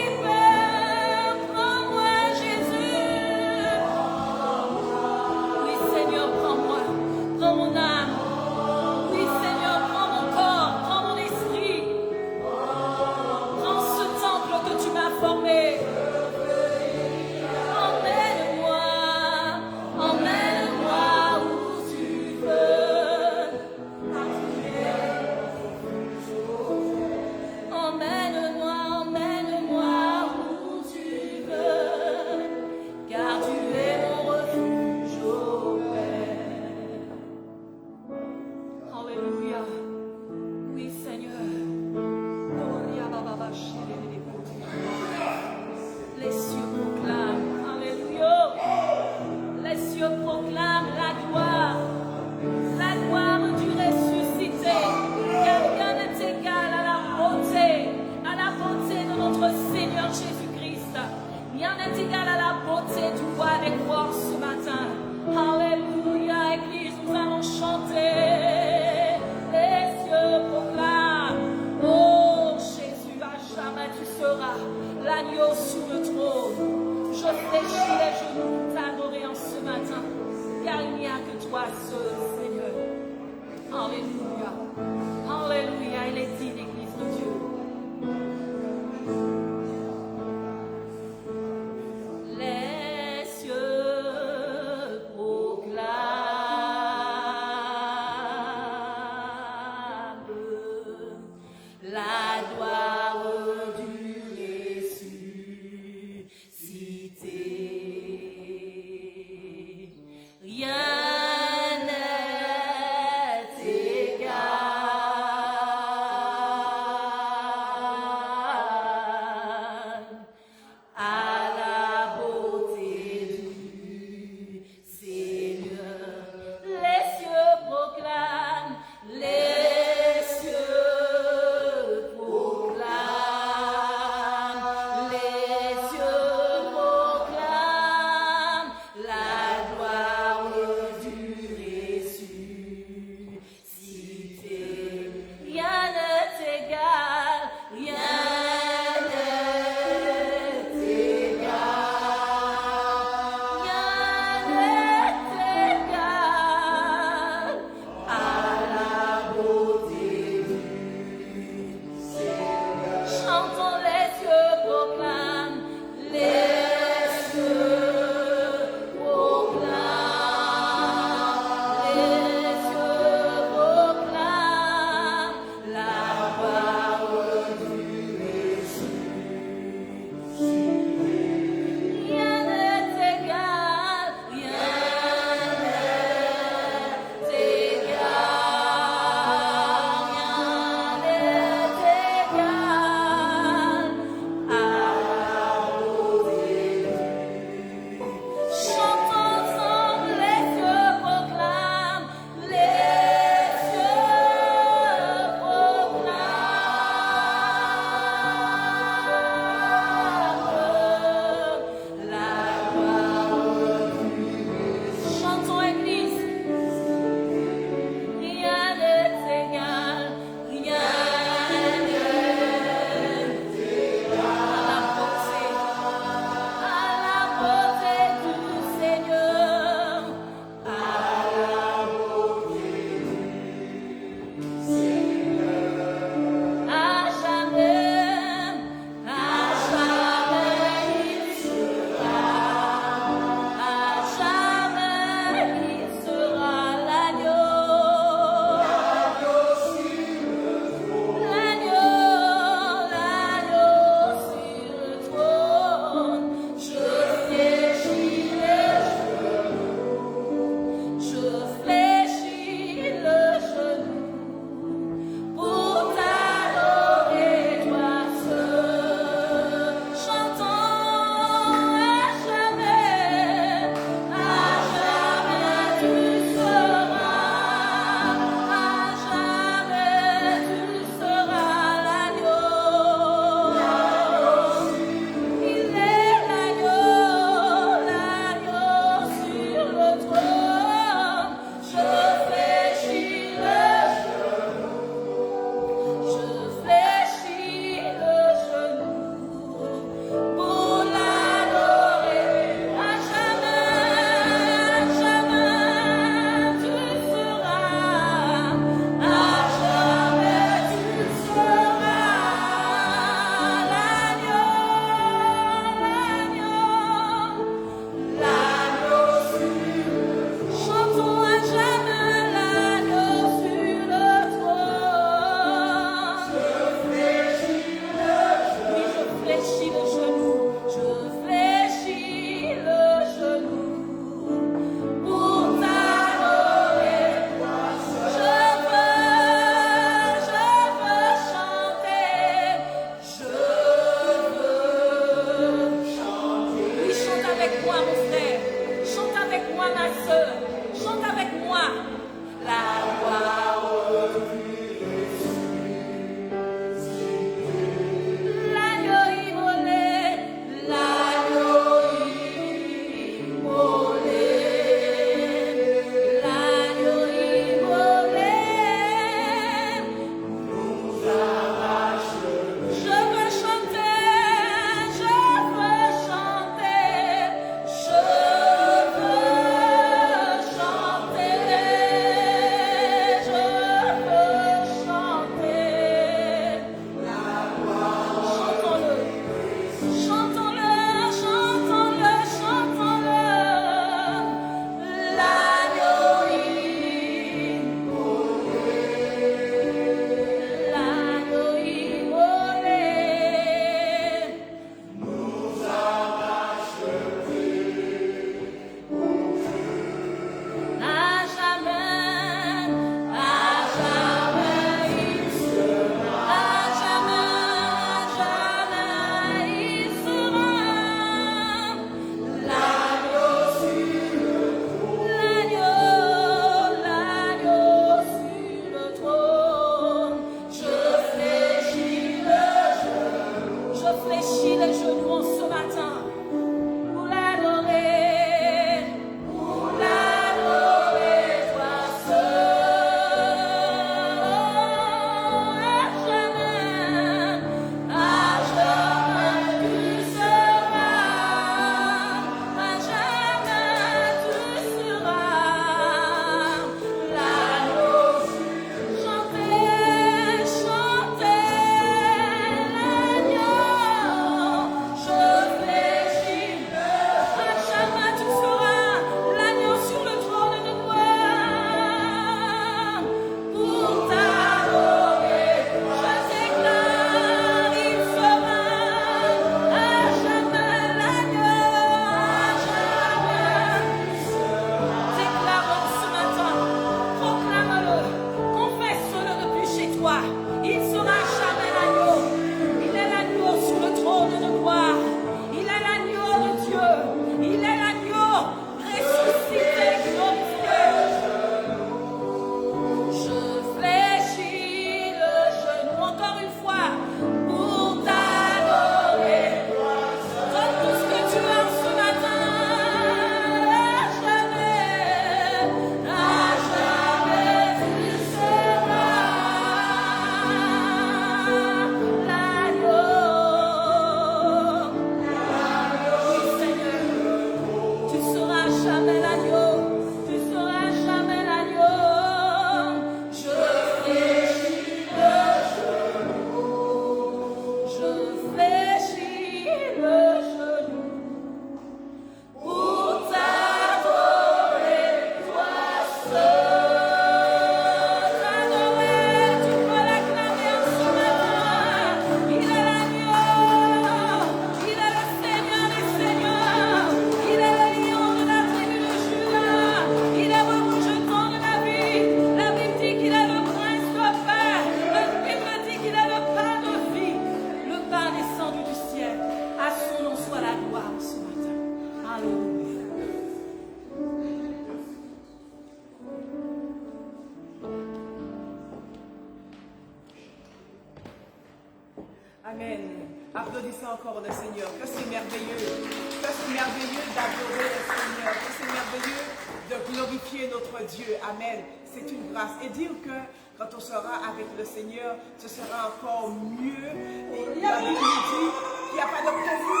Amen. Applaudissez encore le Seigneur. Que c'est merveilleux. Que c'est merveilleux d'adorer le Seigneur. Que c'est merveilleux de glorifier notre Dieu. Amen. C'est une grâce. Et dire que quand on sera avec le Seigneur, ce sera encore mieux. Et la Bible nous dit qu'il n'y a pas de commune mesure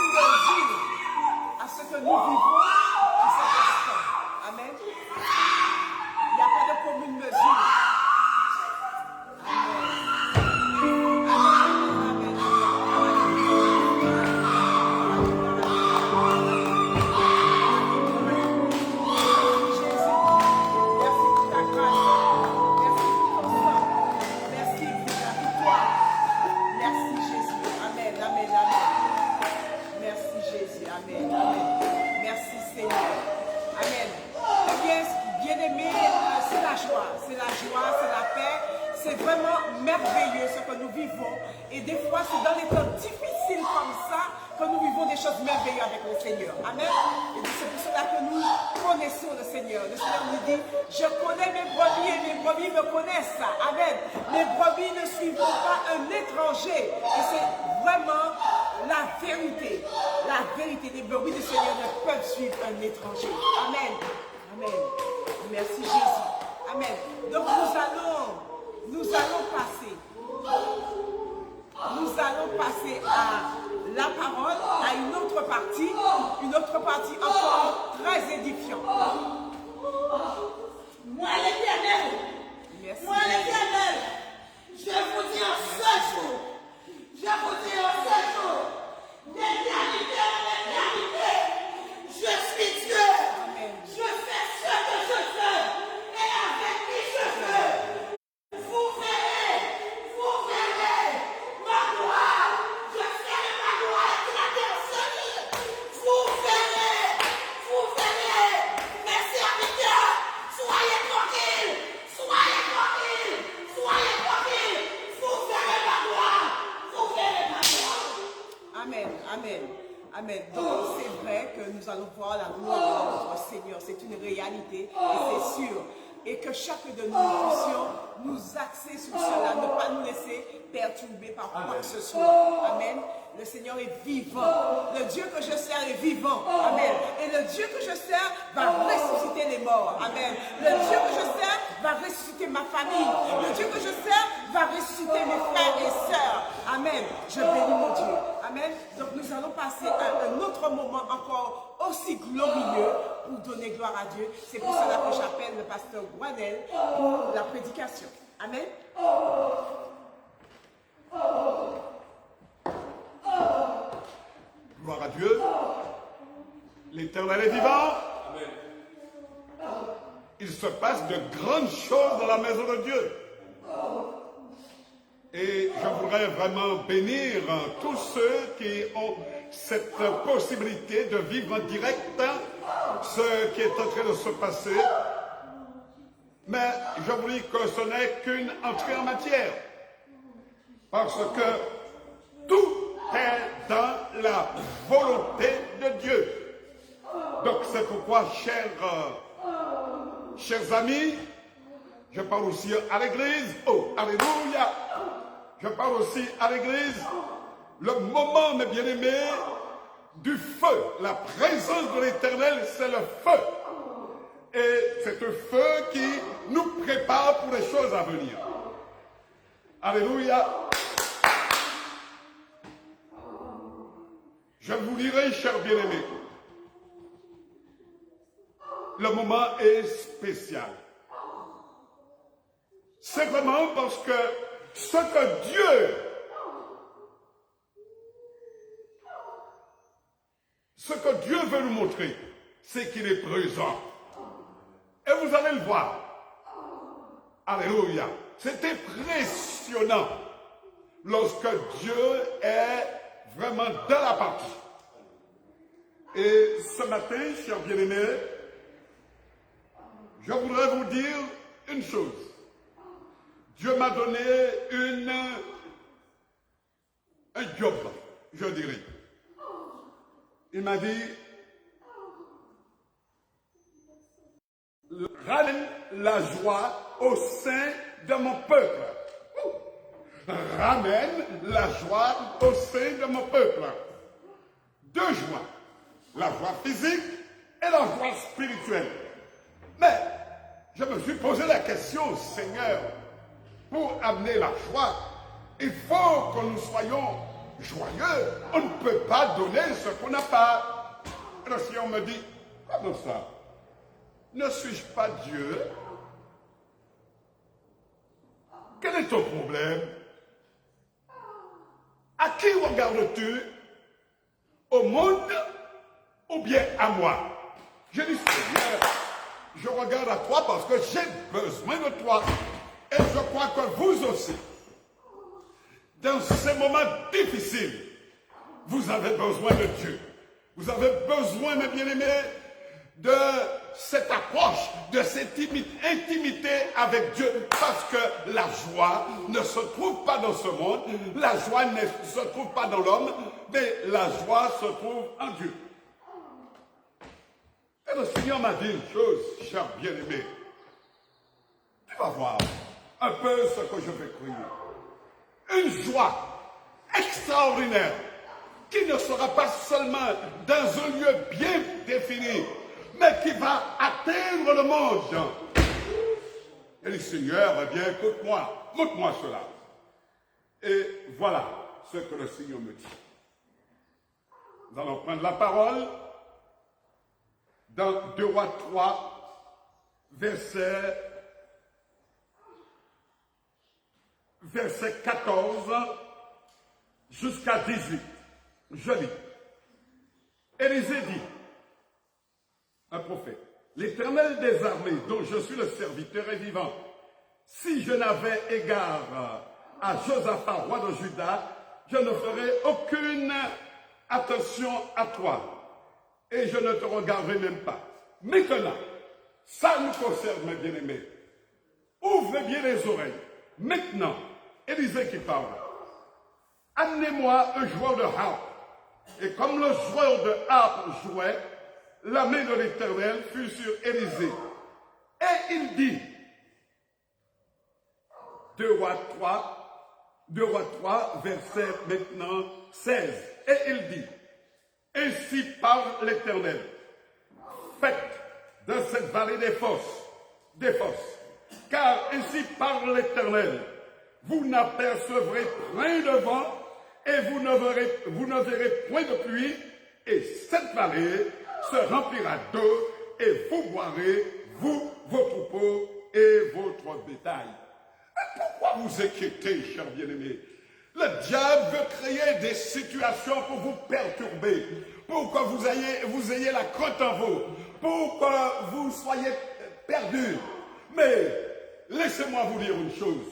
à ce que nous vivons en cet instant. Amen. Il n'y a pas de commune mesure. C'est vraiment merveilleux ce que nous vivons. Et des fois, c'est dans les temps difficiles comme ça que nous vivons des choses merveilleuses avec le Seigneur. Amen. Et c'est pour cela que nous connaissons le Seigneur. Le Seigneur nous dit, je connais mes brebis et mes brebis me connaissent. Amen. Mes brebis ne suivront pas un étranger. Et c'est vraiment la vérité. La vérité. Les brebis du Seigneur ne peuvent suivre un étranger. Amen. Amen. Merci Jésus. Amen. Donc nous allons passer à la parole, à une autre partie encore très édifiante. Moi l'Éternel, Merci. moi l'Éternel, je vous dis en ce jour, d'éternité en éternité, je suis Dieu, Amen. je fais ce que je veux, et avec qui je veux. Vous verrez ma gloire. Je ferai ma gloire éclater en ce lieu. Vous verrez, mes serviteurs. Soyez tranquilles. Vous verrez ma gloire. Amen, amen, amen. Donc c'est vrai que nous allons voir la gloire de notre Seigneur. C'est une réalité et c'est sûr. Et que chacun de nous puissions nous axer sur cela, ne pas nous laisser perturber par quoi que ce soit. Amen. Le Seigneur est vivant. Le Dieu que je sers est vivant. Amen. Et le Dieu que je sers va ressusciter les morts. Amen. Le Dieu que je sers va ressusciter ma famille. Le Dieu que je sers va ressusciter mes frères et sœurs. Amen. Je bénis mon Dieu. Amen. Donc nous allons passer à un autre moment encore aussi glorieux pour donner gloire à Dieu. C'est pour cela que j'appelle le pasteur Guanel pour la prédication. Amen. Gloire à Dieu. L'Éternel est vivant. Il se passe de grandes choses dans la maison de Dieu. Et je voudrais vraiment bénir tous ceux qui ont cette possibilité de vivre en direct ce qui est en train de se passer. Mais je vous dis que ce n'est qu'une entrée en matière. Parce que tout est dans la volonté de Dieu. Donc c'est pourquoi, chers amis, je parle aussi à l'église. Oh, alléluia! Je parle aussi à l'église. Le moment, mes bien-aimés, du feu. La présence de l'Éternel, c'est le feu. Et c'est un feu qui nous prépare pour les choses à venir. Alléluia. Je vous dirai, chers bien-aimés, le moment est spécial. C'est vraiment parce que ce que Dieu veut nous montrer, c'est qu'il est présent. Et vous allez le voir. Alléluia. C'est impressionnant lorsque Dieu est vraiment dans la partie. Et ce matin, chers bien-aimés, je voudrais vous dire une chose. Dieu m'a donné un job, je dirais. Il m'a dit, ramène la joie au sein de mon peuple. ramène la joie au sein de mon peuple. Deux joies, la joie physique et la joie spirituelle. Mais je me suis posé la question, Seigneur, pour amener la joie, il faut que nous soyons joyeux. On ne peut pas donner ce qu'on n'a pas. Et le Seigneur me dit, comment ça? Ne suis-je pas Dieu? Quel est ton problème? À qui regardes-tu? Au monde ou bien à moi? Je dis, Seigneur, je regarde à toi parce que j'ai besoin de toi. Et je crois que vous aussi, dans ces moments difficiles, vous avez besoin de Dieu. Vous avez besoin, mes bien-aimés, de cette approche, de cette intimité avec Dieu, parce que la joie ne se trouve pas dans ce monde, la joie ne se trouve pas dans l'homme, mais la joie se trouve en Dieu. Et le Seigneur m'a dit une chose, cher bien-aimé. Tu vas voir un peu ce que je vais crier. Une joie extraordinaire qui ne sera pas seulement dans un lieu bien défini, mais qui va atteindre le monde. Et le Seigneur, eh bien, écoute-moi, montre-moi cela. Et voilà ce que le Seigneur me dit. Nous allons prendre la parole dans 2 Rois 3, verset 14 jusqu'à 18. Je lis. Élisée dit, un prophète, l'Éternel des armées, dont je suis le serviteur, est vivant. Si je n'avais égard à Josaphat, roi de Juda, je ne ferais aucune attention à toi, et je ne te regarderai même pas. Maintenant, ça nous concerne, mes bien-aimés. Ouvrez bien les oreilles. Maintenant, Élisée qui parle. Amenez-moi un joueur de harpe. Et comme le joueur de harpe jouait, la main de l'Éternel fut sur Élisée. Et il dit, 2 Rois 3, verset maintenant 16. Et il dit, ainsi parle l'Éternel, faites dans cette vallée des fosses, car ainsi parle l'Éternel, vous n'apercevrez point de vent et vous ne verrez point de pluie, et cette vallée se remplira d'eau et vous boirez, vous, vos troupeaux et votre bétail. Mais pourquoi vous inquiétez, chers bien-aimés? Le diable veut créer des situations pour vous perturber, pour que vous ayez la crainte en vous, pour que vous soyez perdus. Mais laissez-moi vous dire une chose.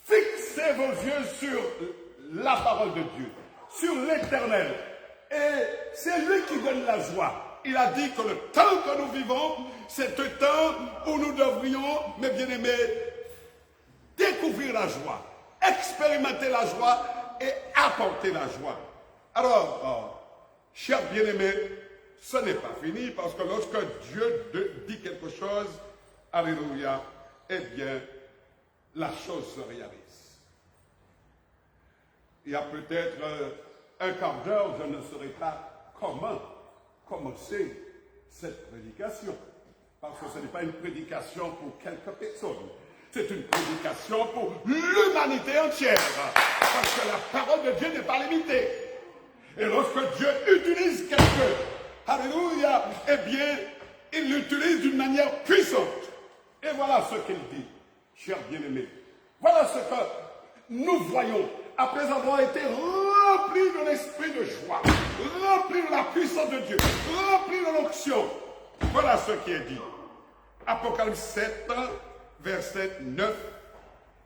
Fixez vos yeux sur la parole de Dieu, sur l'Éternel. Et c'est lui qui donne la joie. Il a dit que le temps que nous vivons, c'est un temps où nous devrions, mes bien-aimés, découvrir la joie, expérimenter la joie et apporter la joie. Alors, chers bien-aimés, ce n'est pas fini parce que lorsque Dieu dit quelque chose, alléluia, eh bien, la chose se réalise. Il y a peut-être un quart d'heure, je ne saurais pas comment commencer cette prédication. Parce que ce n'est pas une prédication pour quelques personnes. C'est une prédication pour l'humanité entière. Parce que la parole de Dieu n'est pas limitée. Et lorsque Dieu utilise quelqu'un, alléluia, eh bien, il l'utilise d'une manière puissante. Et voilà ce qu'il dit, chers bien-aimés. Voilà ce que nous voyons après avoir été remplis de l'esprit de joie, remplis de la puissance de Dieu, remplis de l'onction. Voilà ce qui est dit. Apocalypse 7, verset 9,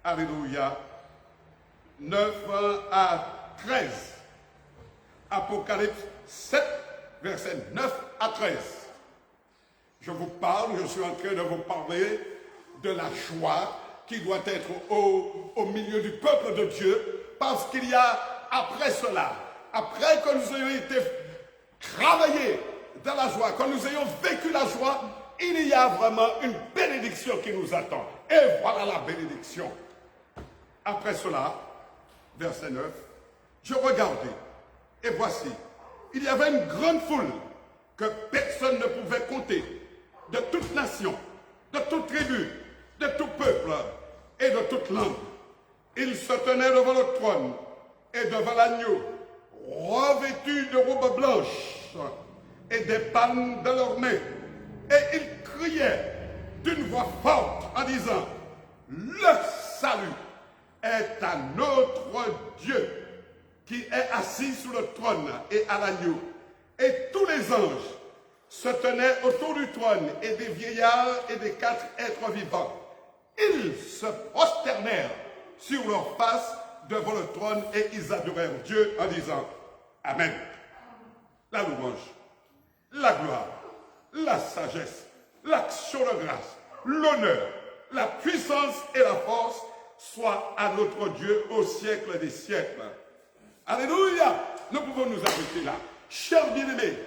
alléluia, 9 à 13. Apocalypse 7, verset 9 à 13. Je vous parle, je suis en train de vous parler de la joie qui doit être au milieu du peuple de Dieu, parce qu'il y a après cela, après que nous ayons été travaillés dans la joie, que nous ayons vécu la joie, il y a vraiment une bénédiction qui nous attend. Et voilà la bénédiction. Après cela, verset 9, je regardais, et voici, il y avait une grande foule que personne ne pouvait compter, de toute nation, de toute tribu, de tout peuple et de toute langue. Ils se tenaient devant le trône et devant l'agneau, revêtus de robes blanches et des palmes dans leurs mains. Et ils criaient d'une voix forte en disant, le salut est à notre Dieu qui est assis sur le trône et à l'agneau. Et tous les anges se tenaient autour du trône et des vieillards et des 4 êtres vivants. Ils se prosternèrent sur leur face devant le trône et ils adorèrent Dieu en disant Amen. La louange, la gloire, la sagesse, l'action de grâce, l'honneur, la puissance et la force soient à notre Dieu au siècle des siècles. Alléluia! Nous pouvons nous arrêter là. Chers bien-aimés,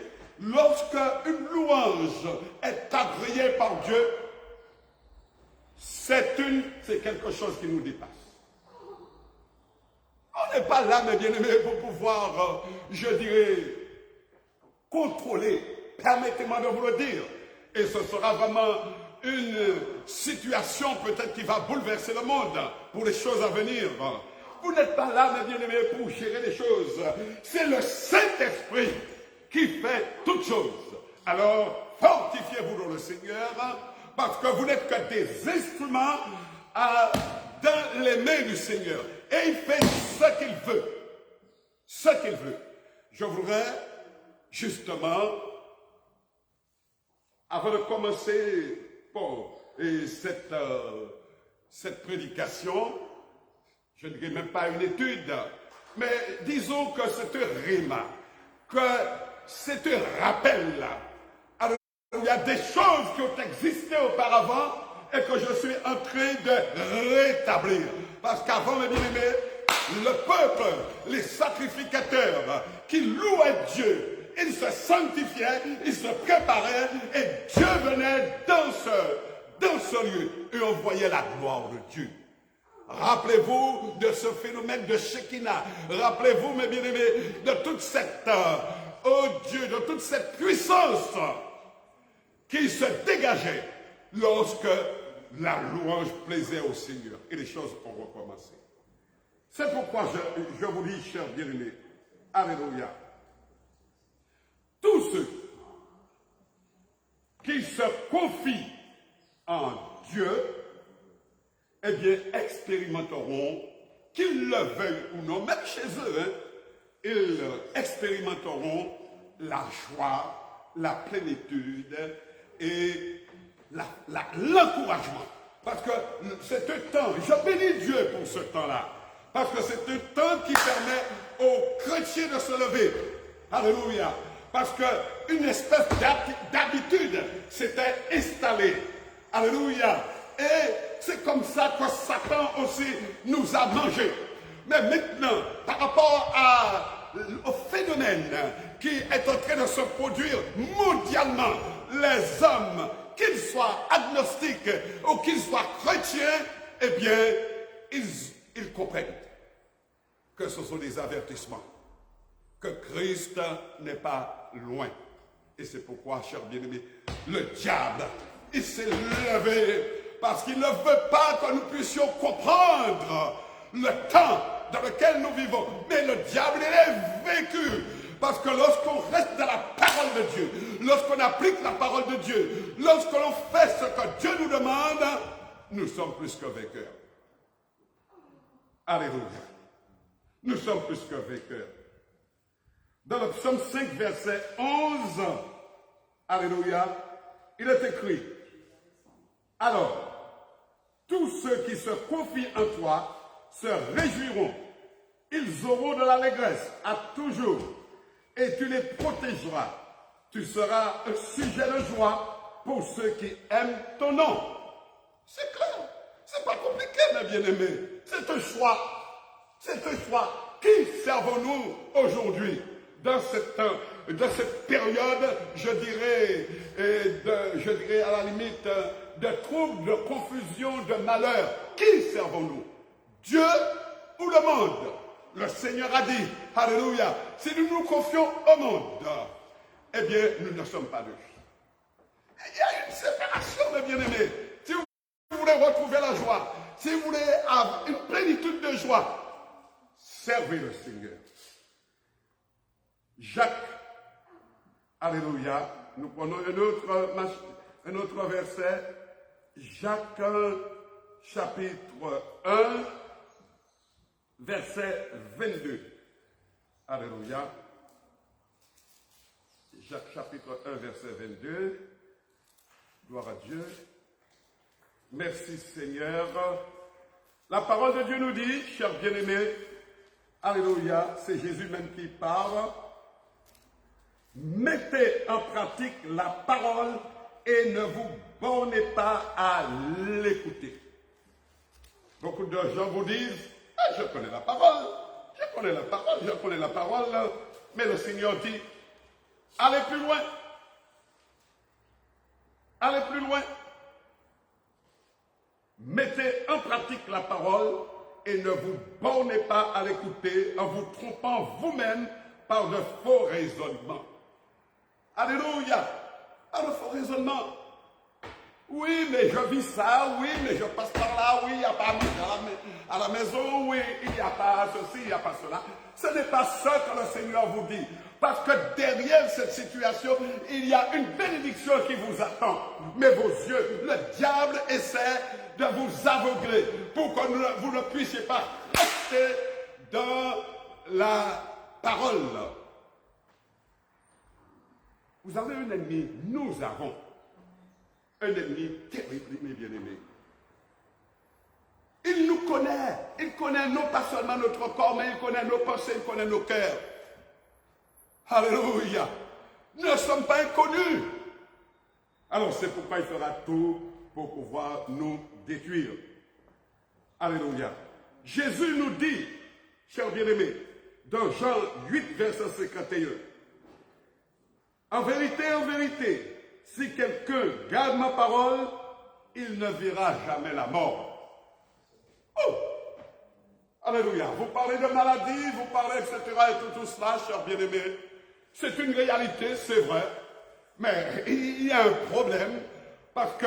lorsque une louange est agréée par Dieu, c'est quelque chose qui nous dépasse. On n'est pas là, mes bien-aimés, pour pouvoir, je dirais, contrôler. Permettez-moi de vous le dire. Et ce sera vraiment une situation peut-être qui va bouleverser le monde pour les choses à venir. Vous n'êtes pas là, mes bien-aimés, pour gérer les choses. C'est le Saint-Esprit qui fait toutes choses. Alors, fortifiez-vous dans le Seigneur, parce que vous n'êtes que des instruments dans les mains du Seigneur. Et il fait ce qu'il veut. Ce qu'il veut. Je voudrais, justement, avant de commencer cette prédication, je ne dirais même pas une étude, mais disons que c'est un rhéma, que c'est un rappel. Alors, il y a des choses qui ont existé auparavant et que je suis en train de rétablir. Parce qu'avant, mes bien-aimés, le peuple, les sacrificateurs qui louaient Dieu, ils se sanctifiaient, ils se préparaient et Dieu venait dans ce lieu et on voyait la gloire de Dieu. Rappelez-vous de ce phénomène de Shekinah. Rappelez-vous, mes bien-aimés, de toute cette, oh Dieu, de toute cette puissance qui se dégageait lorsque la louange plaisait au Seigneur. Et les choses ont recommencé. C'est pourquoi je vous dis, chers bien-aimés, alléluia, tous ceux qui se confient en Dieu, eh bien, expérimenteront, qu'ils le veuillent ou non, même chez eux, ils expérimenteront la joie, la plénitude et l'encouragement. Parce que c'est un temps, je bénis Dieu pour ce temps-là, parce que c'est un temps qui permet aux chrétiens de se lever. Alléluia. Parce qu'une espèce d'habitude s'était installée. Alléluia. Et c'est comme ça que Satan aussi nous a mangés. Mais maintenant, par rapport au phénomène qui est en train de se produire mondialement, les hommes, qu'ils soient agnostiques ou qu'ils soient chrétiens, eh bien, ils comprennent que ce sont des avertissements, que Christ n'est pas loin. Et c'est pourquoi, chers bien-aimés, le diable, il s'est levé parce qu'il ne veut pas que nous puissions comprendre le temps dans lequel nous vivons. Mais le diable, il est vaincu. Parce que lorsqu'on reste dans la parole de Dieu, lorsqu'on applique la parole de Dieu, lorsque l'on fait ce que Dieu nous demande, nous sommes plus que vainqueurs. Alléluia. Nous sommes plus que vainqueurs. Dans le psaume 5, verset 11, alléluia, il est écrit, alors, tous ceux qui se confient en toi se réjouiront. Ils auront de l'allégresse à toujours. Et tu les protégeras. Tu seras un sujet de joie pour ceux qui aiment ton nom. C'est clair. C'est pas compliqué, mes bien-aimés. C'est un choix. C'est un choix. Qui servons-nous aujourd'hui dans cette période, je dirais à la limite, de troubles, de confusion, de malheur? Qui servons-nous? Dieu ou le monde? le Seigneur a dit, alléluia, si nous nous confions au monde, eh bien, nous ne sommes pas de lui. Il y a une séparation, mes bien-aimés. Si vous voulez retrouver la joie, si vous voulez avoir une plénitude de joie, servez le Seigneur. Jacques, alléluia, nous prenons un autre verset, Jacques chapitre 1, verset 22. Alléluia. Jacques chapitre 1, verset 22. Gloire à Dieu. Merci Seigneur. La parole de Dieu nous dit, chers bien-aimés, alléluia, c'est Jésus même qui parle. Mettez en pratique la parole et ne vous bornez pas à l'écouter. Beaucoup de gens vous disent, ah, je connais la parole, je connais la parole, je connais la parole, mais le Seigneur dit, allez plus loin, allez plus loin. Mettez en pratique la parole et ne vous bornez pas à l'écouter en vous trompant vous-même par de faux raisonnements. Alléluia, par de faux raisonnements. Oui, mais je vis ça, oui, mais je passe par là, oui, il n'y a pas à manger à la maison, oui, il n'y a pas ceci, il n'y a pas cela. Ce n'est pas ça que le Seigneur vous dit. Parce que derrière cette situation, il y a une bénédiction qui vous attend. Mais vos yeux, le diable essaie de vous aveugler pour que vous ne puissiez pas rester dans la parole. Vous avez un ennemi, nous avons un ennemi terrible, mes bien-aimés. Il nous connaît. Il connaît non pas seulement notre corps, mais il connaît nos pensées, il connaît nos cœurs. Alléluia. Nous ne sommes pas inconnus. Alors c'est pourquoi il fera tout pour pouvoir nous détruire. Alléluia. Jésus nous dit, chers bien-aimés, dans Jean 8, verset 51, en vérité, si quelqu'un garde ma parole, il ne verra jamais la mort. Oh! Alléluia. Vous parlez de maladie, vous parlez, etc. et tout cela, chers bien-aimés. C'est une réalité, c'est vrai. Mais il y a un problème parce que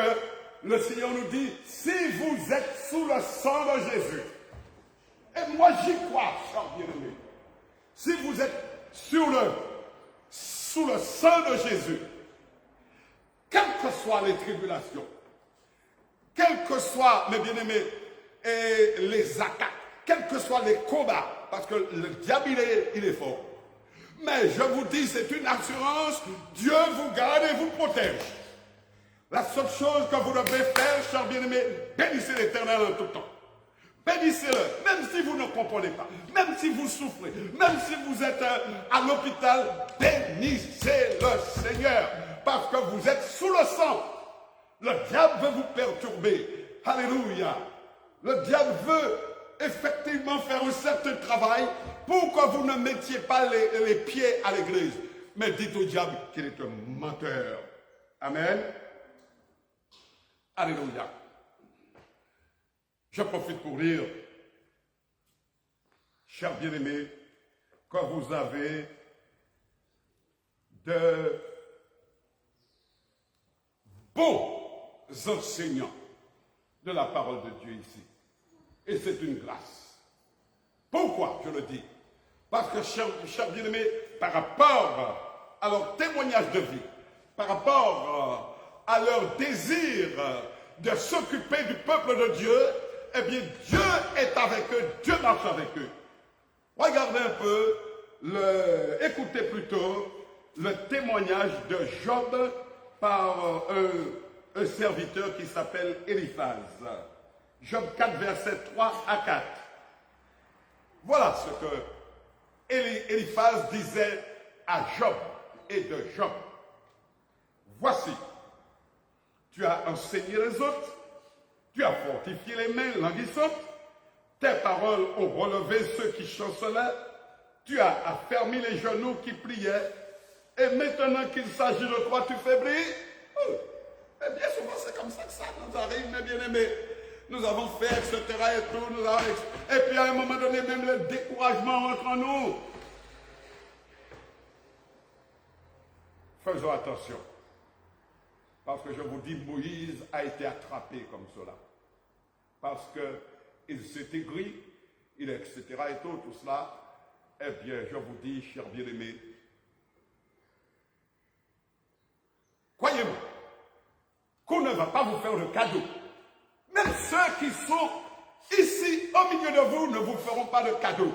le Seigneur nous dit, si vous êtes sous le sang de Jésus, et moi j'y crois, chers bien-aimés, si vous êtes sous le sang de Jésus, quelles que soient les tribulations, quels que soient, mes bien-aimés, et les attaques, quels que soient les combats, parce que le diable, il est fort. Mais je vous dis, c'est une assurance, Dieu vous garde et vous protège. La seule chose que vous devez faire, chers bien-aimés, bénissez l'Éternel en tout temps. Bénissez-le, même si vous ne comprenez pas, même si vous souffrez, même si vous êtes à l'hôpital, bénissez le Seigneur, parce que vous êtes sous le sang. Le diable veut vous perturber. Alléluia. Le diable veut effectivement faire un certain travail pour que vous ne mettiez pas les pieds à l'église. Mais dites au diable qu'il est un menteur. Amen. Alléluia. Je profite pour dire, chers bien-aimés, que vous avez de beaux enseignants de la parole de Dieu ici. Et c'est une grâce. Pourquoi je le dis? Parce que, chers bien-aimés, par rapport à leur témoignage de vie, par rapport à leur désir de s'occuper du peuple de Dieu, eh bien, Dieu est avec eux, Dieu marche avec eux. Regardez un peu, écoutez plutôt le témoignage de Job par un serviteur qui s'appelle Eliphaz. Job 4, versets 3 à 4. Voilà ce que Eliphaz disait à Job et de Job. Voici, tu as enseigné les autres, tu as fortifié les mains languissantes, tes paroles ont relevé ceux qui chancelaient, tu as affermi les genoux qui pliaient, et maintenant qu'il s'agit de toi, tu faiblis. Oh, et bien souvent, c'est comme ça que ça nous arrive, mes bien-aimés. nous avons fait, etc. et tout, et puis à un moment donné, même le découragement entre nous. Faisons attention. Parce que je vous dis, Moïse a été attrapé comme cela. Parce qu'il s'est aigri, etc. et tout cela. Eh bien, je vous dis, chers bien-aimés, croyez-moi, qu'on ne va pas vous faire de cadeau. Même ceux qui sont ici au milieu de vous ne vous feront pas de cadeau.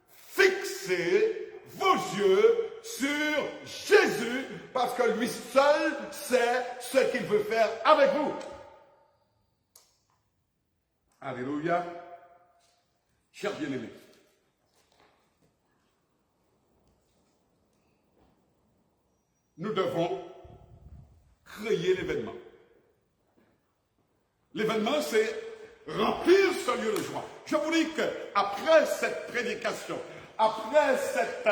Fixez vos yeux sur Jésus, parce que lui seul sait ce qu'il veut faire avec vous. Alléluia. Chers bien-aimés, nous devons créer l'événement. L'événement, c'est remplir ce lieu de joie. Je vous dis qu'après cette prédication, après cette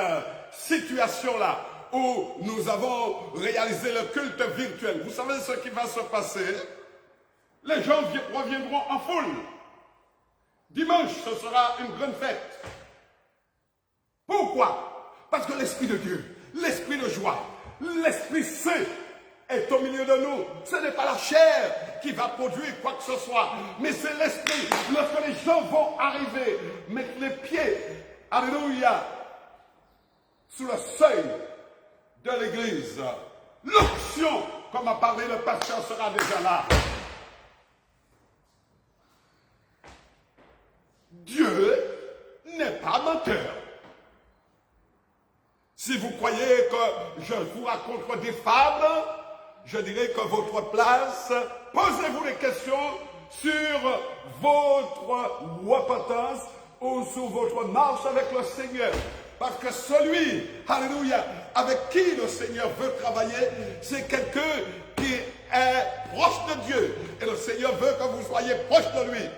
situation-là, où nous avons réalisé le culte virtuel, vous savez ce qui va se passer? Les gens reviendront en foule. Dimanche, ce sera une grande fête. Pourquoi? Parce que l'Esprit de Dieu, l'Esprit de joie, l'Esprit Saint est au milieu de nous. Ce n'est pas la chair qui va produire quoi que ce soit, mais c'est l'Esprit. Lorsque les gens vont arriver, mettre les pieds, alléluia, sous le seuil de l'église, l'onction, comme a parlé le pasteur, sera déjà là. Dieu n'est pas menteur. Si vous croyez que je vous raconte des fables, je dirais que votre place, posez-vous des questions sur votre repentance ou sur votre marche avec le Seigneur. Parce que celui, alléluia, avec qui le Seigneur veut travailler, c'est quelqu'un qui est proche de Dieu. Et le Seigneur veut que vous soyez proche de lui.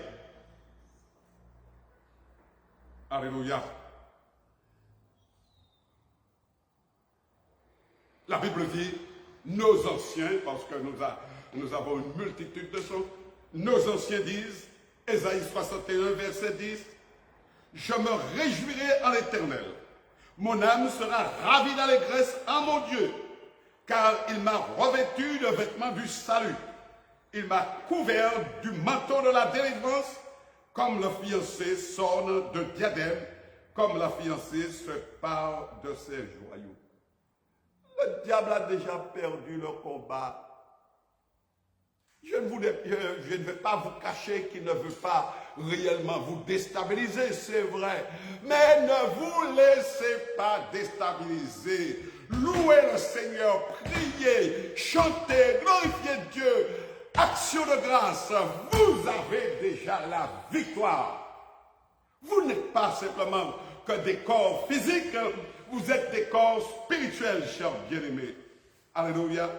Alléluia. La Bible dit, nos anciens, parce que nous avons une multitude de choses, nos anciens disent, Ésaïe 61, verset 10, « Je me réjouirai en l'Éternel. Mon âme sera ravie d'allégresse en mon Dieu, car il m'a revêtu de vêtements du salut. Il m'a couvert du manteau de la délivrance, comme le fiancé s'orne de diadème, comme la fiancée se pare de ses joyaux. » Le diable a déjà perdu le combat. Je ne vais pas vous cacher qu'il ne veut pas réellement vous déstabiliser, c'est vrai. Mais ne vous laissez pas déstabiliser. Louez le Seigneur, priez, chantez, glorifiez Dieu. Action de grâce, vous avez déjà la victoire. Vous n'êtes pas simplement que des corps physiques, vous êtes des corps spirituels, chers bien-aimés. Alléluia.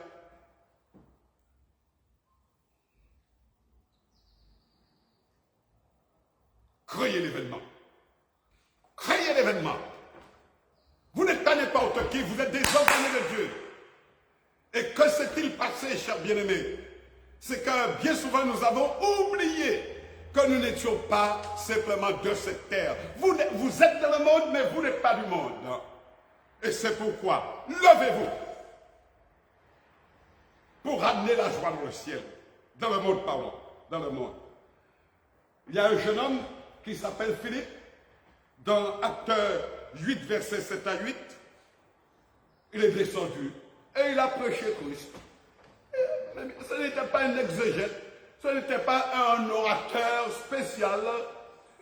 Créez l'événement. Créez l'événement. Vous n'êtes pas n'importe qui, vous êtes des ordonnés de Dieu. Et que s'est-il passé, chers bien-aimés? C'est que bien souvent nous avons oublié que nous n'étions pas simplement de cette terre. Vous êtes dans le monde, mais vous n'êtes pas du monde. Et c'est pourquoi, levez-vous pour ramener la joie dans le ciel. Dans le monde, pardon. Dans le monde. Il y a un jeune homme qui s'appelle Philippe, dans Acteurs 8, versets 7 à 8. Il est descendu et il a prêché Christ. Ce n'était pas un exégète, ce n'était pas un orateur spécial.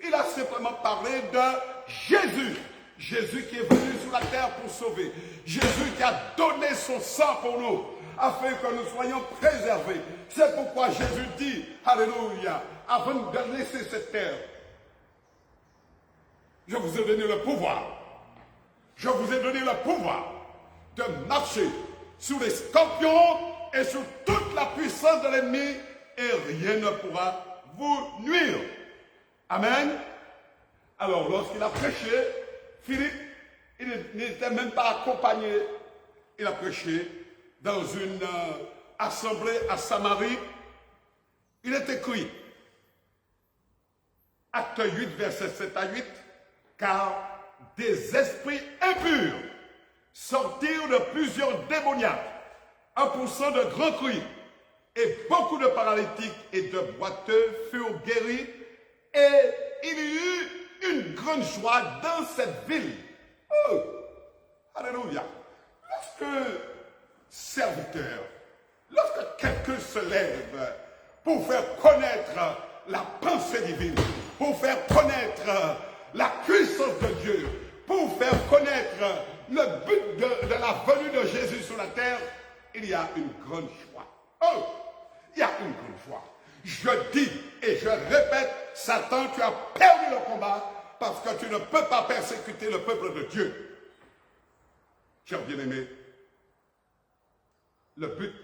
Il a simplement parlé de Jésus. Jésus qui est venu sur la terre pour sauver. Jésus qui a donné son sang pour nous, afin que nous soyons préservés. C'est pourquoi Jésus dit, alléluia, avant de laisser cette terre, je vous ai donné le pouvoir. Je vous ai donné le pouvoir de marcher sous les scorpions et sur toute la puissance de l'ennemi, et rien ne pourra vous nuire. Amen. Alors, lorsqu'il a prêché, Philippe, il n'était même pas accompagné. Il a prêché dans une assemblée à Samarie. Il est écrit Acte 8, verset 7 à 8. Car des esprits impurs sortirent de plusieurs démoniaques, en poussant de grands cris, et beaucoup de paralytiques et de boiteux furent guéris, et il y eut une grande joie dans cette ville. Oh, alléluia. Lorsque quelqu'un se lève pour faire connaître la pensée divine, pour faire connaître la puissance de Dieu, pour faire connaître le but de la venue de Jésus sur la terre, il y a une grande joie. Oh, il y a une grande joie. Je dis et je répète, Satan, tu as perdu le combat parce que tu ne peux pas persécuter le peuple de Dieu. Chers bien-aimés, le but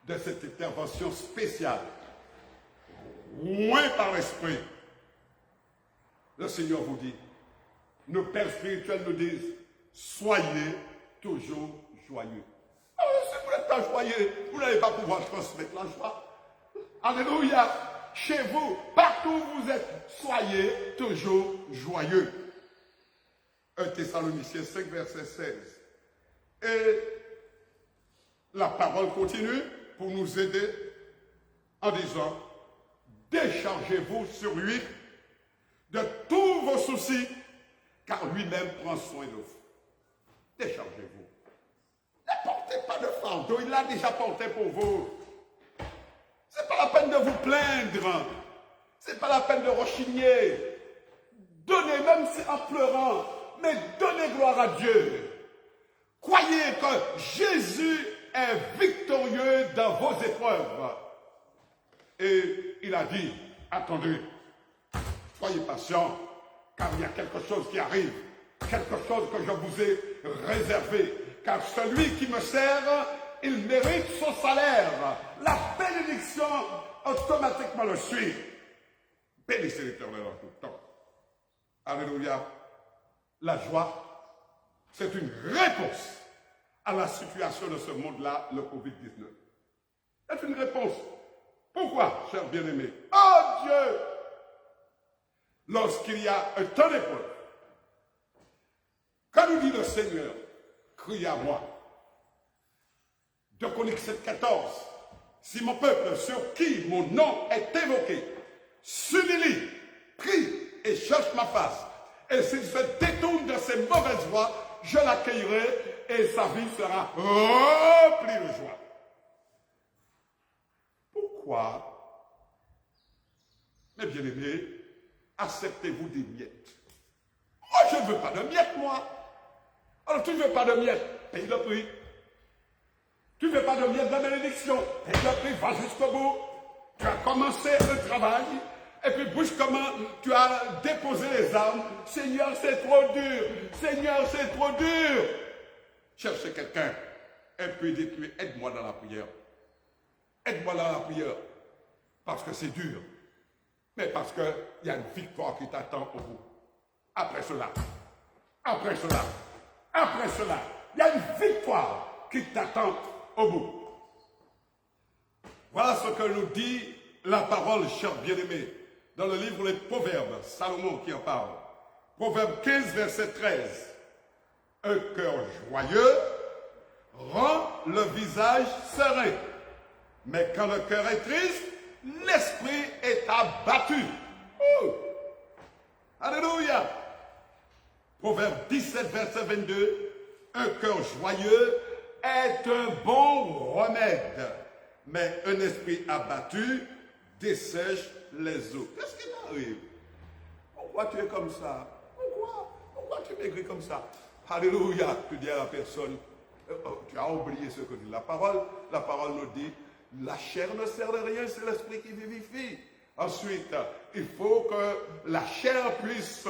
de cette intervention spéciale, moins par l'esprit, le Seigneur vous dit, nos pères spirituels nous disent, soyez toujours joyeux. Si vous n'êtes pas joyeux, vous n'allez pas pouvoir transmettre la joie. Alléluia. Chez vous, partout où vous êtes, soyez toujours joyeux. 1 Thessaloniciens 5, verset 16. Et la parole continue pour nous aider en disant, déchargez-vous sur lui de tous vos soucis, car lui-même prend soin de vous. Déchargez-vous. Ne portez pas de fardeau, il l'a déjà porté pour vous. Ce n'est pas la peine de vous plaindre. Ce n'est pas la peine de rechigner. Donnez, même si en pleurant, mais donnez gloire à Dieu. Croyez que Jésus est victorieux dans vos épreuves. Et il a dit, attendez, soyez patients, car il y a quelque chose qui arrive, quelque chose que je vous ai réservé. Car celui qui me sert, il mérite son salaire. La bénédiction automatiquement le suit. Bénissez l'Éternel en tout temps. Alléluia. La joie, c'est une réponse à la situation de ce monde-là, le Covid-19. C'est une réponse. Pourquoi, chers bien-aimés? Oh Dieu! Lorsqu'il y a un temps d'épreuve, quand nous dit le Seigneur, crie à moi. 2 Chroniques 7,14. Si mon peuple, sur qui mon nom est évoqué, s'humilie, prie et cherche ma face, et s'il se détourne de ses mauvaises voies, je l'accueillerai et sa vie sera remplie de joie. Pourquoi, mes bien-aimés, acceptez-vous des miettes? Moi, je ne veux pas de miettes, moi. Alors, tu ne veux pas de miettes, paye le prix. Tu ne veux pas de miettes de bénédiction, paye le prix, va jusqu'au bout. Tu as commencé le travail, et puis brusquement, tu as déposé les armes. Seigneur, c'est trop dur. Seigneur, c'est trop dur. Cherchez quelqu'un, et puis dites-lui, aide-moi dans la prière. Aide-moi dans la prière, parce que c'est dur. Mais parce qu'il y a une victoire qui t'attend au bout. Après cela, il y a une victoire qui t'attend au bout. Voilà ce que nous dit la parole, chers bien-aimés, dans le livre des Proverbes, Salomon qui en parle. Proverbe 15, verset 13. Un cœur joyeux rend le visage serein. Mais quand le cœur est triste, l'esprit est abattu. Oh! Alléluia! Proverbe 17, verset 22. Un cœur joyeux est un bon remède, mais un esprit abattu dessèche les eaux. Qu'est-ce qui t'arrive? Pourquoi tu es comme ça? Pourquoi tu maigris comme ça? Alléluia! Tu dis à la personne, tu as oublié ce que dit la parole. La parole nous dit, la chair ne sert de rien, c'est l'esprit qui vivifie. Ensuite, il faut que la chair puisse,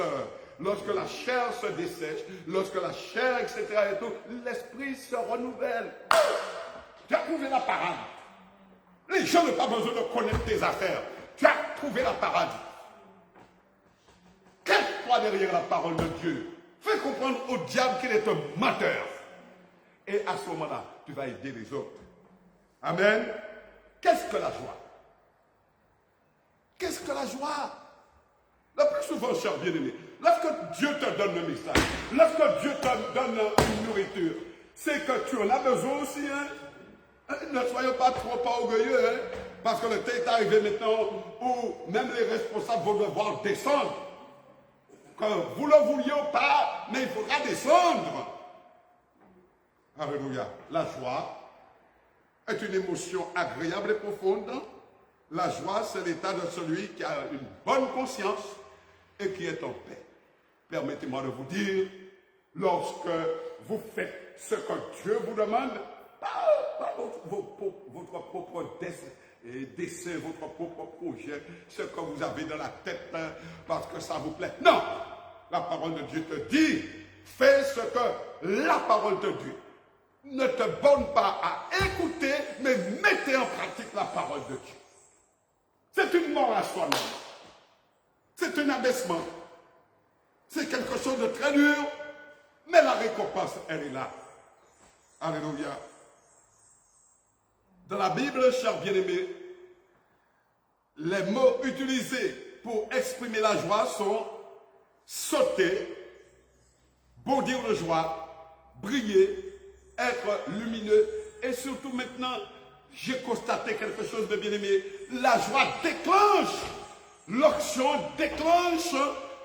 lorsque la chair se dessèche, lorsque la chair, etc. et tout, l'esprit se renouvelle. Tu as trouvé la parade. Les gens n'ont pas besoin de connaître tes affaires. Tu as trouvé la parade. Cache-toi derrière la parole de Dieu. Fais comprendre au diable qu'il est un menteur. Et à ce moment-là, tu vas aider les autres. Amen. Qu'est-ce que la joie? Qu'est-ce que la joie? Le plus souvent, cher bien-aimé, lorsque Dieu te donne le message, lorsque Dieu te donne une nourriture, c'est que tu en as besoin aussi. Hein? Ne soyons pas trop orgueilleux, hein? Parce que le temps est arrivé maintenant où même les responsables vont devoir descendre. Que vous le vouliez ou pas, mais il faudra descendre. Alléluia. La joie est une émotion agréable et profonde. La joie, c'est l'état de celui qui a une bonne conscience et qui est en paix. Permettez-moi de vous dire, lorsque vous faites ce que Dieu vous demande, pas votre propre dessein, votre propre projet, ce que vous avez dans la tête, hein, parce que ça vous plaît. Non! La parole de Dieu te dit, fais ce que la parole te dit. Ne te borne pas à écouter, mais mettez en pratique la parole de Dieu. C'est une mort à soi-même. C'est un abaissement. C'est quelque chose de très dur, mais la récompense, elle est là. Alléluia. Dans la Bible, chers bien-aimés, les mots utilisés pour exprimer la joie sont sauter, bondir de joie, briller, être lumineux. Et surtout maintenant, j'ai constaté quelque chose de bien-aimé. La joie déclenche, l'onction déclenche,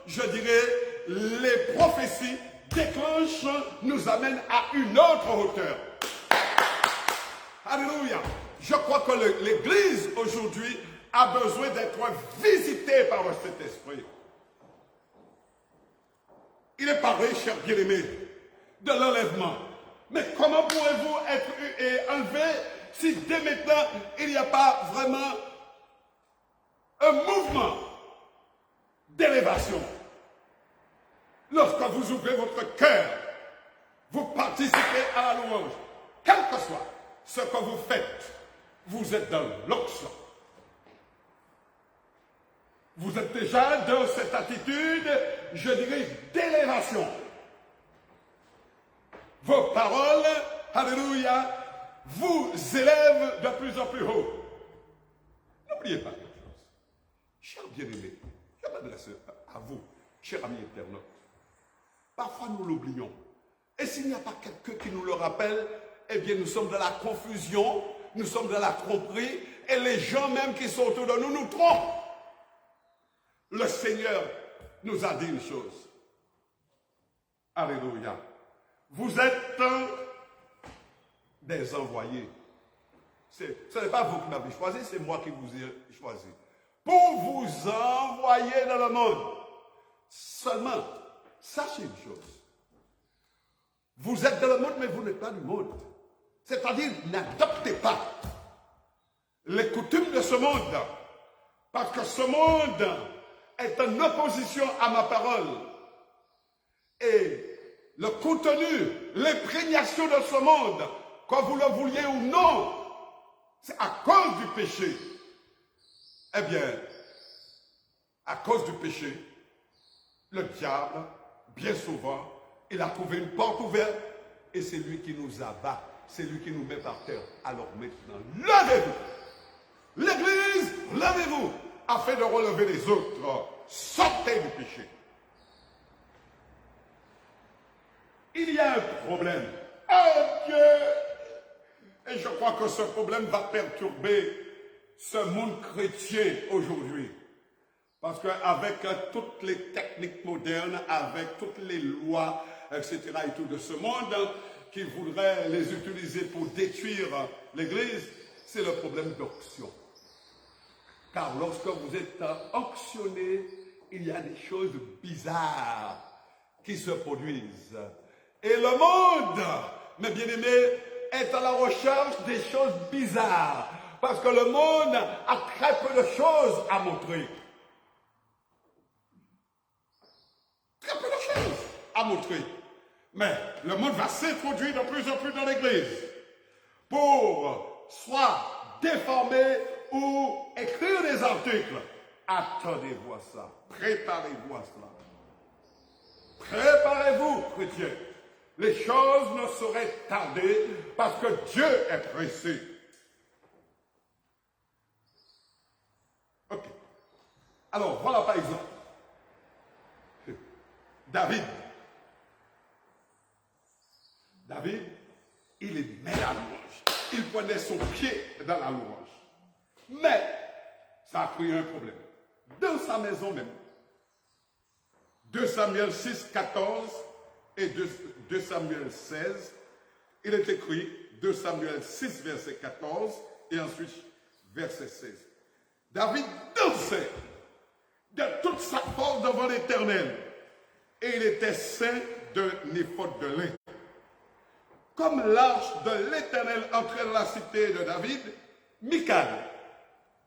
je dirais, les prophéties déclenchent, nous amènent à une autre hauteur. Alléluia. Je crois que l'Église aujourd'hui a besoin d'être visitée par le Saint-Esprit. Il est parlé, chers bien-aimés, de l'enlèvement. Mais comment pourrez-vous être enlevé si dès maintenant, il n'y a pas vraiment un mouvement d'élévation? Lorsque vous ouvrez votre cœur, vous participez à la louange. Quel que soit ce que vous faites, vous êtes dans l'onction. Vous êtes déjà dans cette attitude, je dirais, d'élévation. Vos paroles, alléluia, vous élèvent de plus en plus haut. N'oubliez pas quelque chose. Cher bien-aimé, je m'adresse à vous, cher ami internaute. Parfois nous l'oublions. Et s'il n'y a pas quelqu'un qui nous le rappelle, eh bien nous sommes dans la confusion, nous sommes dans la tromperie, et les gens même qui sont autour de nous nous trompent. Le Seigneur nous a dit une chose. Alléluia. Vous êtes des envoyés. Ce n'est pas vous qui m'avez choisi, c'est moi qui vous ai choisi. Pour vous envoyer dans le monde. Seulement, sachez une chose. Vous êtes dans le monde, mais vous n'êtes pas du monde. C'est-à-dire, n'adoptez pas les coutumes de ce monde. Parce que ce monde est en opposition à ma parole. Et le contenu, l'imprégnation de ce monde, que vous le vouliez ou non, c'est à cause du péché. Eh bien, à cause du péché, le diable, bien souvent, il a trouvé une porte ouverte et c'est lui qui nous abat, c'est lui qui nous met par terre. Alors maintenant, levez-vous. L'Église, levez-vous, afin de relever les autres. Sortez du péché. Il y a un problème. Oh Dieu! Et je crois que ce problème va perturber ce monde chrétien aujourd'hui. Parce qu'avec toutes les techniques modernes, avec toutes les lois, etc. et tout de ce monde, qui voudraient les utiliser pour détruire l'Église, c'est le problème d'onction. Car lorsque vous êtes onctionné, il y a des choses bizarres qui se produisent. Et le monde, mes bien-aimés, est à la recherche des choses bizarres. Parce que le monde a très peu de choses à montrer. Très peu de choses à montrer. Mais le monde va s'introduire de plus en plus dans l'Église pour soit déformer ou écrire des articles. Attendez-vous à ça. Préparez-vous à cela. Préparez-vous, chrétiens. Les choses ne sauraient tarder parce que Dieu est pressé. Ok. Alors, voilà par exemple. David, il aimait la louange. Il prenait son pied dans la louange. Mais, ça a créé un problème. Dans sa maison même. 2 Samuel 6, 14 et 2 Samuel 16, il est écrit 2 Samuel 6, verset 14 et ensuite verset 16. David dansait de toute sa force devant l'Éternel et il était ceint d'un éphod de lin. Comme l'arche de l'Éternel entrait dans la cité de David, Michal,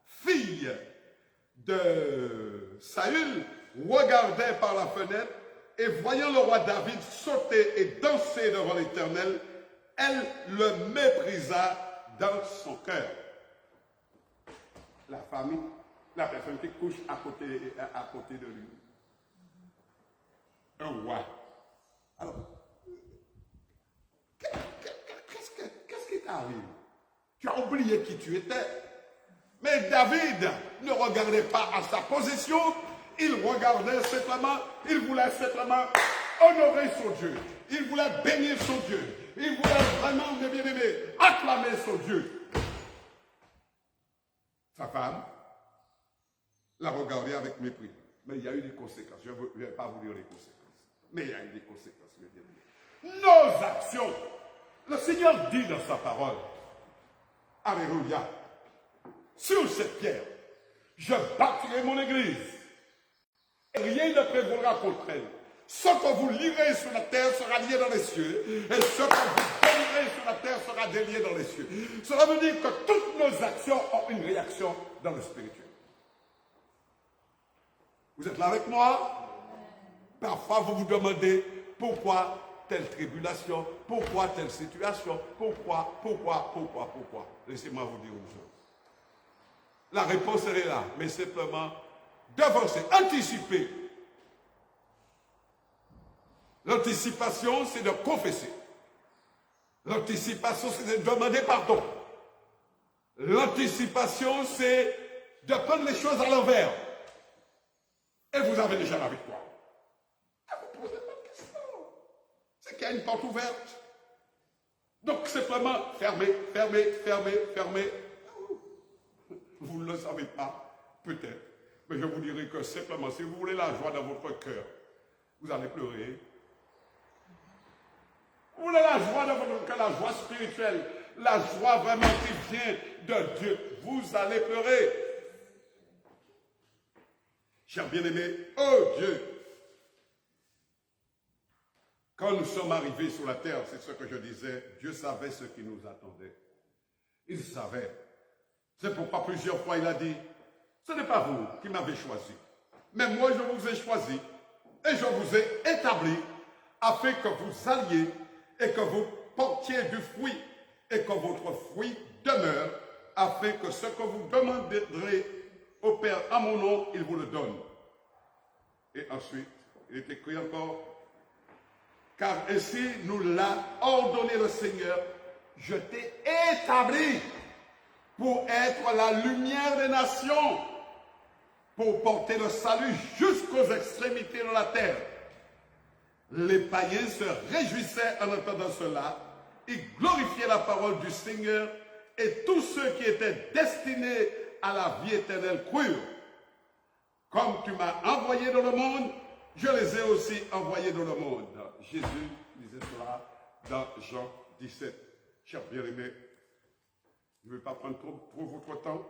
fille de Saül, regardait par la fenêtre et voyant le roi David sauter et danser devant l'Éternel, elle le méprisa dans son cœur. La famille, la personne qui couche à côté de lui. Un roi. Alors, qu'est-ce qui t'arrive? Tu as oublié qui tu étais. Mais David ne regardait pas à sa position, il regardait simplement, il voulait simplement honorer son Dieu. Il voulait bénir son Dieu. Il voulait vraiment, mes bien-aimés, acclamer son Dieu. Sa femme l'a regardé avec mépris. Mais il y a eu des conséquences. Je ne vais pas vous dire les conséquences. Mais il y a eu des conséquences, mes bien-aimés. Nos actions. Le Seigneur dit dans sa parole, alléluia, sur cette pierre, je bâtirai mon église. Et rien ne prévaudra contre elle. Ce que vous lirez sur la terre sera lié dans les cieux. Et ce que vous délirez sur la terre sera délié dans les cieux. Cela veut dire que toutes nos actions ont une réaction dans le spirituel. Vous êtes là avec moi? Parfois vous vous demandez pourquoi telle tribulation, pourquoi telle situation, pourquoi. Laissez-moi vous dire une chose. La réponse elle est là, mais simplement d'avancer, anticiper. L'anticipation, c'est de confesser. L'anticipation, c'est de demander pardon. L'anticipation, c'est de prendre les choses à l'envers. Et vous avez déjà la victoire. Et vous ne posez pas de questions. C'est qu'il y a une porte ouverte. Donc, simplement, fermez. Vous ne le savez pas, peut-être. Mais je vous dirai que simplement, si vous voulez la joie dans votre cœur, vous allez pleurer. Vous voulez la joie dans votre cœur, la joie spirituelle, la joie vraiment qui vient de Dieu, vous allez pleurer. Chers bien-aimés, oh Dieu, quand nous sommes arrivés sur la terre, c'est ce que je disais, Dieu savait ce qui nous attendait. Il savait. C'est pourquoi plusieurs fois il a dit, ce n'est pas vous qui m'avez choisi, mais moi je vous ai choisi et je vous ai établi afin que vous alliez et que vous portiez du fruit et que votre fruit demeure, afin que ce que vous demanderez au Père à mon nom, il vous le donne. Et ensuite, il est écrit encore, car ainsi nous l'a ordonné le Seigneur, je t'ai établi pour être la lumière des nations, pour porter le salut jusqu'aux extrémités de la terre. Les païens se réjouissaient en entendant cela, ils glorifiaient la parole du Seigneur, et tous ceux qui étaient destinés à la vie éternelle crurent. Comme tu m'as envoyé dans le monde, je les ai aussi envoyés dans le monde. Jésus disait cela dans Jean 17. Chers bien-aimés, je ne vais pas prendre trop votre temps,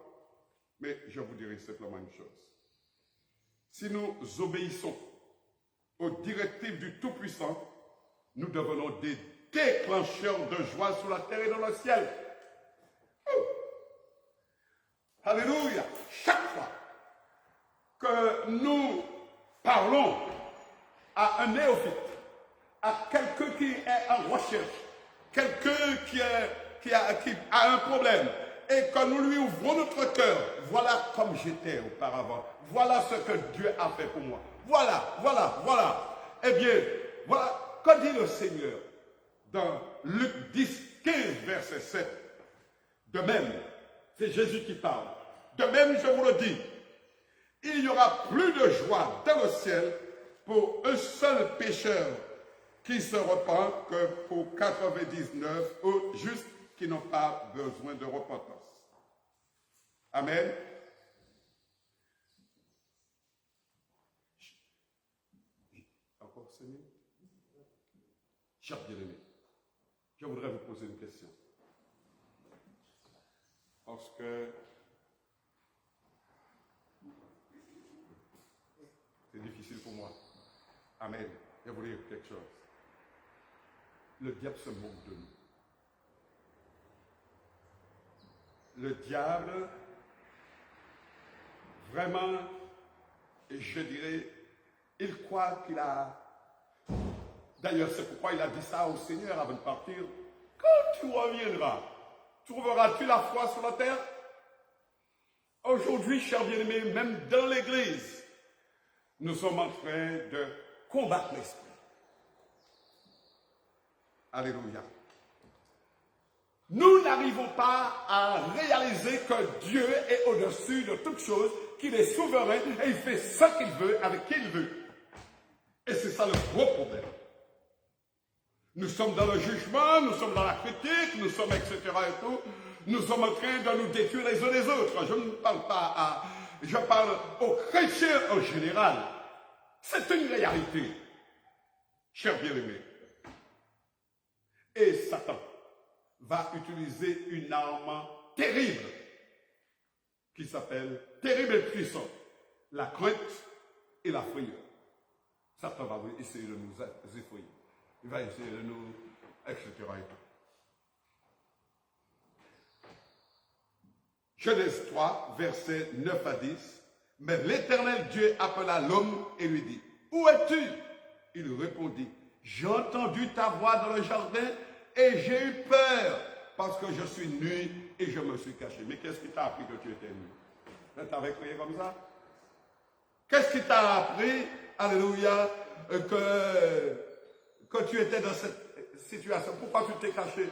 mais je vous dirai simplement une chose. Si nous obéissons aux directives du Tout-Puissant, nous devenons des déclencheurs de joie sur la terre et dans le ciel. Alléluia! Chaque fois que nous parlons à un néophyte, à quelqu'un qui est en recherche, quelqu'un qui a un problème, et que nous lui ouvrons notre cœur, voilà comme j'étais auparavant, voilà ce que Dieu a fait pour moi, voilà. Eh bien, voilà, que dit le Seigneur dans Luc 10, 15, verset 7. De même, c'est Jésus qui parle. De même, je vous le dis, il n'y aura plus de joie dans le ciel pour pour un seul pécheur qui se repent que pour 99 autres justes qui n'ont pas besoin de repentance. Amen. Encore 5 minutes. Chers bien-aimés, je voudrais vous poser une question. Parce que c'est difficile pour moi. Amen. Je voulais dire quelque chose. Le diable se moque de nous. Le diable, vraiment, je dirais, il croit qu'il a... D'ailleurs, c'est pourquoi il a dit ça au Seigneur avant de partir. Quand tu reviendras, trouveras-tu la foi sur la terre? Aujourd'hui, chers bien-aimés, même dans l'Église, nous sommes en train de combattre l'esprit. Alléluia. Nous n'arrivons pas à réaliser que Dieu est au-dessus de toutes choses, qu'il est souverain et il fait ce qu'il veut avec qui il veut. Et c'est ça le gros problème. Nous sommes dans le jugement, nous sommes dans la critique, nous sommes etc. et tout. Nous sommes en train de nous détruire les uns les autres. Je ne parle pas à... Je parle aux chrétiens en général. C'est une réalité, chers bien-aimés. Et Satan va utiliser une arme terrible qui s'appelle terrible et puissante, la crainte et la frayeur. Satan va essayer de nous effrayer. Il va essayer de nous, etc. et tout. Genèse 3, versets 9 à 10. Mais l'Éternel Dieu appela l'homme et lui dit, « Où es-tu » Il répondit, « J'ai entendu ta voix dans le jardin et j'ai eu peur parce que je suis nu et je me suis caché. » Mais qu'est-ce qui t'a appris que tu étais nu? Tu avais crié comme ça? Qu'est-ce qui t'a appris, alléluia, que tu étais dans cette situation? Pourquoi tu t'es caché?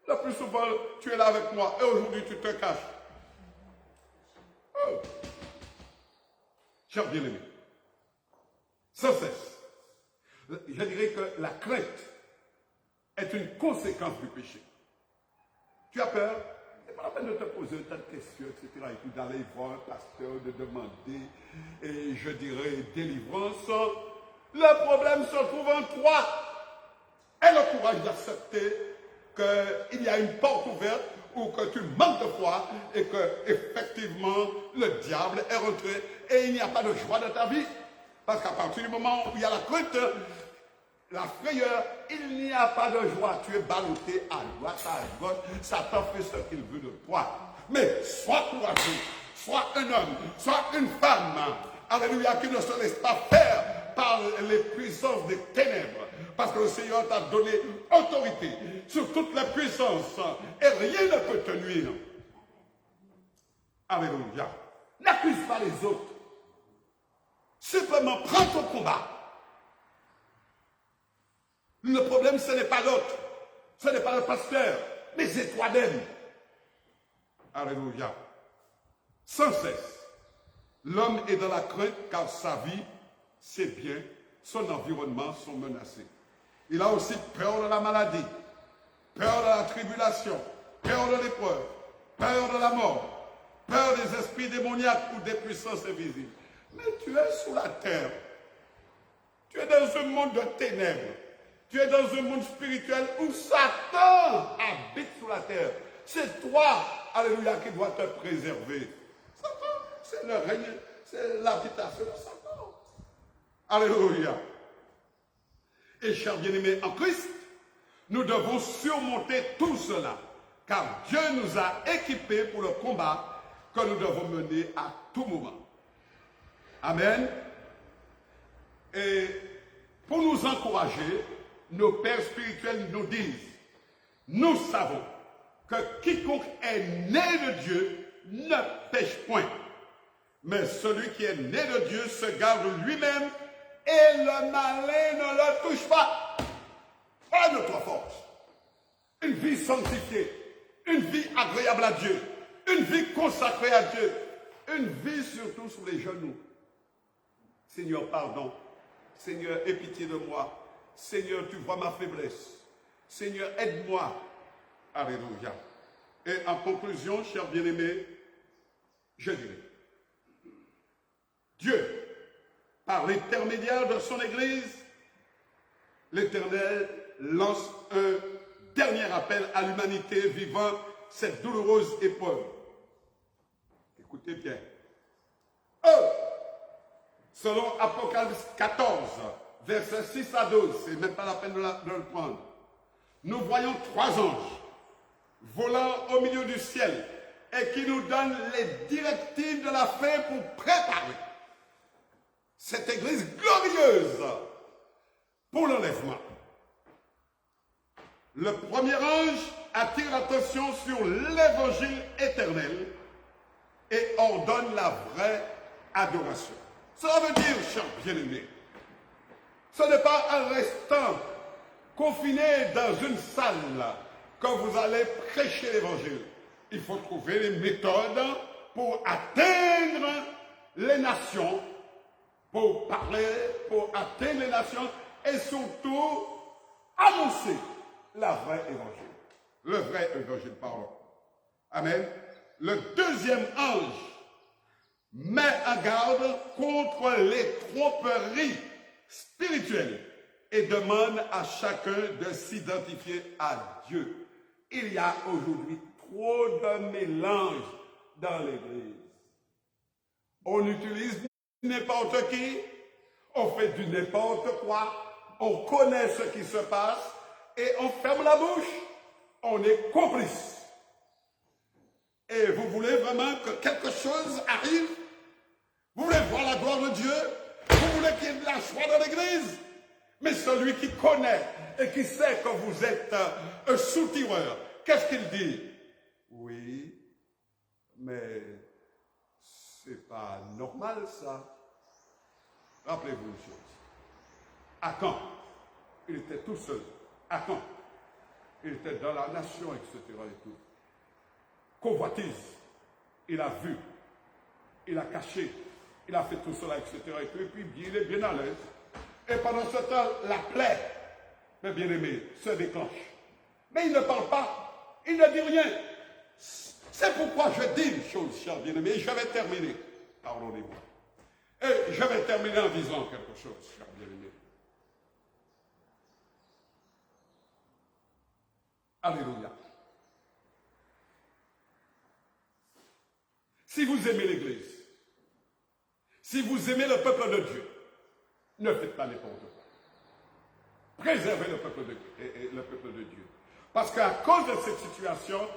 Le plus souvent, tu es là avec moi et aujourd'hui tu te caches. Oh. Chers bien-aimés, sans cesse, je dirais que la crainte est une conséquence du péché. Tu as peur? Ce n'est pas la peine de te poser un tas de questions, etc. Et puis d'aller voir un pasteur, de demander, et je dirais, délivrance. Le problème se trouve en toi. Aie le courage d'accepter qu'il y a une porte ouverte ou que tu manques de foi et que effectivement le diable est rentré et il n'y a pas de joie dans ta vie. Parce qu'à partir du moment où il y a la crainte, la frayeur, il n'y a pas de joie. Tu es ballotté à droite, à gauche. Satan fait ce qu'il veut de toi. Mais sois courageux, sois un homme, sois une femme, alléluia, qui ne se laisse pas faire par les puissances des ténèbres. Parce que le Seigneur t'a donné autorité sur toutes les puissances et rien ne peut te nuire. Alléluia. N'accuse pas les autres. Simplement prends ton combat. Le problème, ce n'est pas l'autre. Ce n'est pas le pasteur, mais c'est toi-même. Alléluia. Sans cesse, l'homme est dans la crainte car sa vie, ses biens, son environnement sont menacés. Il a aussi peur de la maladie, peur de la tribulation, peur de l'épreuve, peur de la mort, peur des esprits démoniaques ou des puissances invisibles. Mais tu es sous la terre. Tu es dans un monde de ténèbres. Tu es dans un monde spirituel où Satan habite sous la terre. C'est toi, alléluia, qui dois te préserver. Satan, c'est le règne, c'est l'habitation de Satan. Alléluia. Et chers bien-aimés en Christ, nous devons surmonter tout cela, car Dieu nous a équipés pour le combat que nous devons mener à tout moment. Amen. Et pour nous encourager, nos pères spirituels nous disent, nous savons que quiconque est né de Dieu ne pêche point, mais celui qui est né de Dieu se garde lui-même et le malin ne le touche pas. Pas notre force. Une vie sanctifiée, une vie agréable à Dieu, une vie consacrée à Dieu, une vie surtout sur les genoux. Seigneur, pardon. Seigneur, aie pitié de moi. Seigneur, tu vois ma faiblesse. Seigneur, aide-moi. Alléluia. Et en conclusion, chers bien-aimés, je dirais, Dieu, par l'intermédiaire de son Église, l'Éternel lance un dernier appel à l'humanité vivant cette douloureuse épreuve. Écoutez bien. Selon Apocalypse 14, versets 6 à 12, c'est même pas la peine de le prendre. Nous voyons 3 anges volant au milieu du ciel et qui nous donnent les directives de la fin pour préparer cette église glorieuse pour l'enlèvement. Le premier ange attire l'attention sur l'évangile éternel et ordonne la vraie adoration. Cela veut dire, chers bien-aimés, ce n'est pas en restant confiné dans une salle que vous allez prêcher l'évangile. Il faut trouver les méthodes pour atteindre les nations, pour parler, pour atteindre les nations et surtout annoncer la vraie évangile. Le vrai évangile, pardon. Amen. Le deuxième ange met en garde contre les tromperies spirituelles et demande à chacun de s'identifier à Dieu. Il y a aujourd'hui trop de mélange dans l'Église. On utilise n'importe qui, on fait du n'importe quoi, on connaît ce qui se passe et on ferme la bouche, on est complice. Et vous voulez vraiment que quelque chose arrive? Vous voulez voir la gloire de Dieu? Vous voulez qu'il y ait de la joie dans l'Église? Mais celui qui connaît et qui sait que vous êtes un soutireur, qu'est-ce qu'il dit? Oui, mais c'est pas normal ça. Rappelez-vous une chose. Achan, il était tout seul. Achan, il était dans la nation, etc. et tout. Convoitise, il a vu, il a caché, il a fait tout cela, etc. et tout. Et puis il est bien à l'aise. Et pendant ce temps, la plaie, mes bien-aimés, se déclenche. Mais il ne parle pas, il ne dit rien. C'est pourquoi je dis une chose, chers bien-aimés, et je vais terminer. Pardonnez-moi. Et je vais terminer en disant quelque chose, chers bien-aimés. Alléluia. Si vous aimez l'Église, si vous aimez le peuple de Dieu, ne faites pas n'importe quoi. Préservez le peuple de Dieu. Parce qu'à cause de cette situation,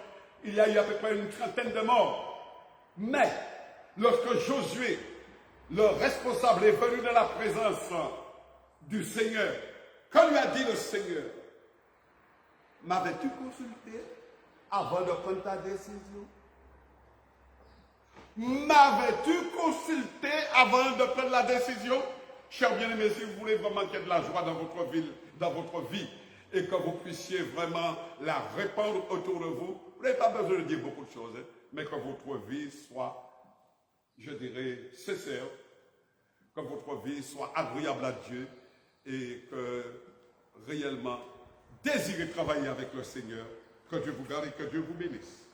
il y a eu à peu près une trentaine de morts. Mais, lorsque Josué, le responsable, est venu dans la présence du Seigneur, que lui a dit le Seigneur? M'avais-tu consulté avant de prendre ta décision? M'avais-tu consulté avant de prendre la décision? Chers bien-aimés, si vous voulez vraiment qu'il y ait de la joie dans votre vie, et que vous puissiez vraiment la répandre autour de vous, vous n'avez pas besoin de dire beaucoup de choses, mais que votre vie soit, je dirais, sincère, que votre vie soit agréable à Dieu, et que réellement, désirez travailler avec le Seigneur. Que Dieu vous garde et que Dieu vous bénisse.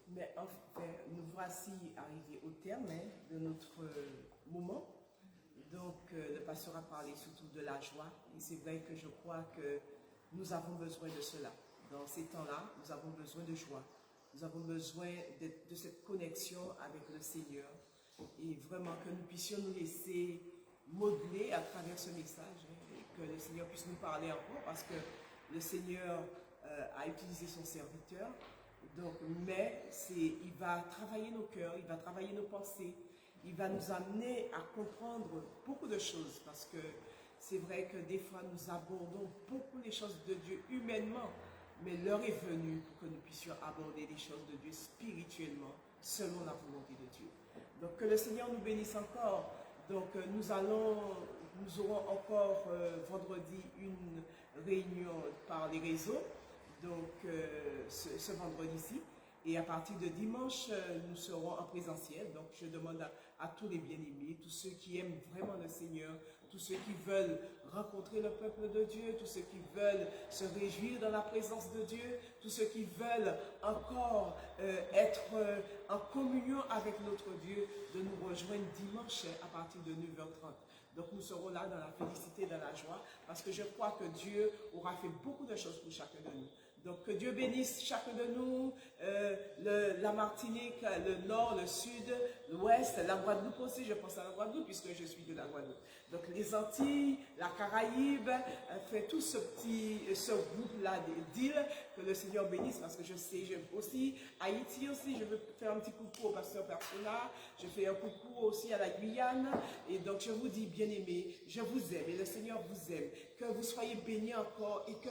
Mais enfin, nous voici arrivés au terme de notre moment. Donc, le pasteur a parlé surtout de la joie. Et c'est vrai que je crois que nous avons besoin de cela. Dans ces temps-là, nous avons besoin de joie. Nous avons besoin de cette connexion avec le Seigneur. Et vraiment que nous puissions nous laisser modeler à travers ce message. Et que le Seigneur puisse nous parler encore. Parce que le Seigneur a utilisé son serviteur. Donc, mais il va travailler nos cœurs, il va travailler nos pensées, il va nous amener à comprendre beaucoup de choses parce que c'est vrai que des fois nous abordons beaucoup les choses de Dieu humainement, mais l'heure est venue pour que nous puissions aborder les choses de Dieu spirituellement selon la volonté de Dieu. Donc que le Seigneur nous bénisse encore. Donc nous aurons encore vendredi une réunion par les réseaux. donc ce vendredi-ci. Et à partir de dimanche, nous serons en présentiel. Donc, je demande à tous les bien-aimés, tous ceux qui aiment vraiment le Seigneur, tous ceux qui veulent rencontrer le peuple de Dieu, tous ceux qui veulent se réjouir dans la présence de Dieu, tous ceux qui veulent encore être en communion avec notre Dieu, de nous rejoindre dimanche à partir de 9h30. Donc nous serons là dans la félicité, dans la joie, parce que je crois que Dieu aura fait beaucoup de choses pour chacun de nous. Donc que Dieu bénisse chacun de nous, la Martinique, le nord, le sud, l'ouest, la Guadeloupe aussi, je pense à la Guadeloupe puisque je suis de la Guadeloupe. Donc les Antilles, la Caraïbe, fait tout ce groupe-là d'îles, que le Seigneur bénisse parce que je sais, j'aime aussi Haïti aussi, je veux faire un petit coucou au pasteur Persona, je fais un coucou aussi à la Guyane, et donc je vous dis bien aimés, je vous aime et le Seigneur vous aime, que vous soyez bénis encore et que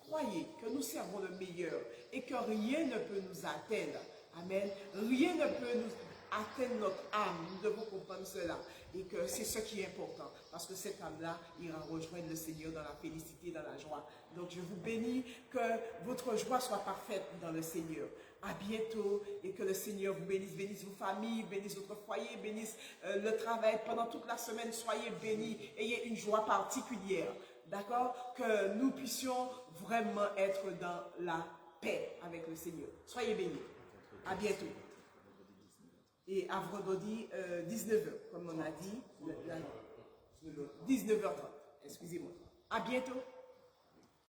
croyez que nous servons le meilleur et que rien ne peut nous atteindre. Amen. Rien ne peut nous atteindre notre âme. Nous devons comprendre cela. Et que c'est ce qui est important. Parce que cette âme-là ira rejoindre le Seigneur dans la félicité, dans la joie. Donc je vous bénis, que votre joie soit parfaite dans le Seigneur. À bientôt et que le Seigneur vous bénisse, bénisse vos familles, bénisse votre foyer, bénisse le travail. Pendant toute la semaine, soyez bénis. Ayez une joie particulière. D'accord? Que nous puissions vraiment être dans la paix avec le Seigneur. Soyez bénis. À bientôt. Et à vendredi 19h, comme on a dit, 19h30. Excusez-moi. À bientôt.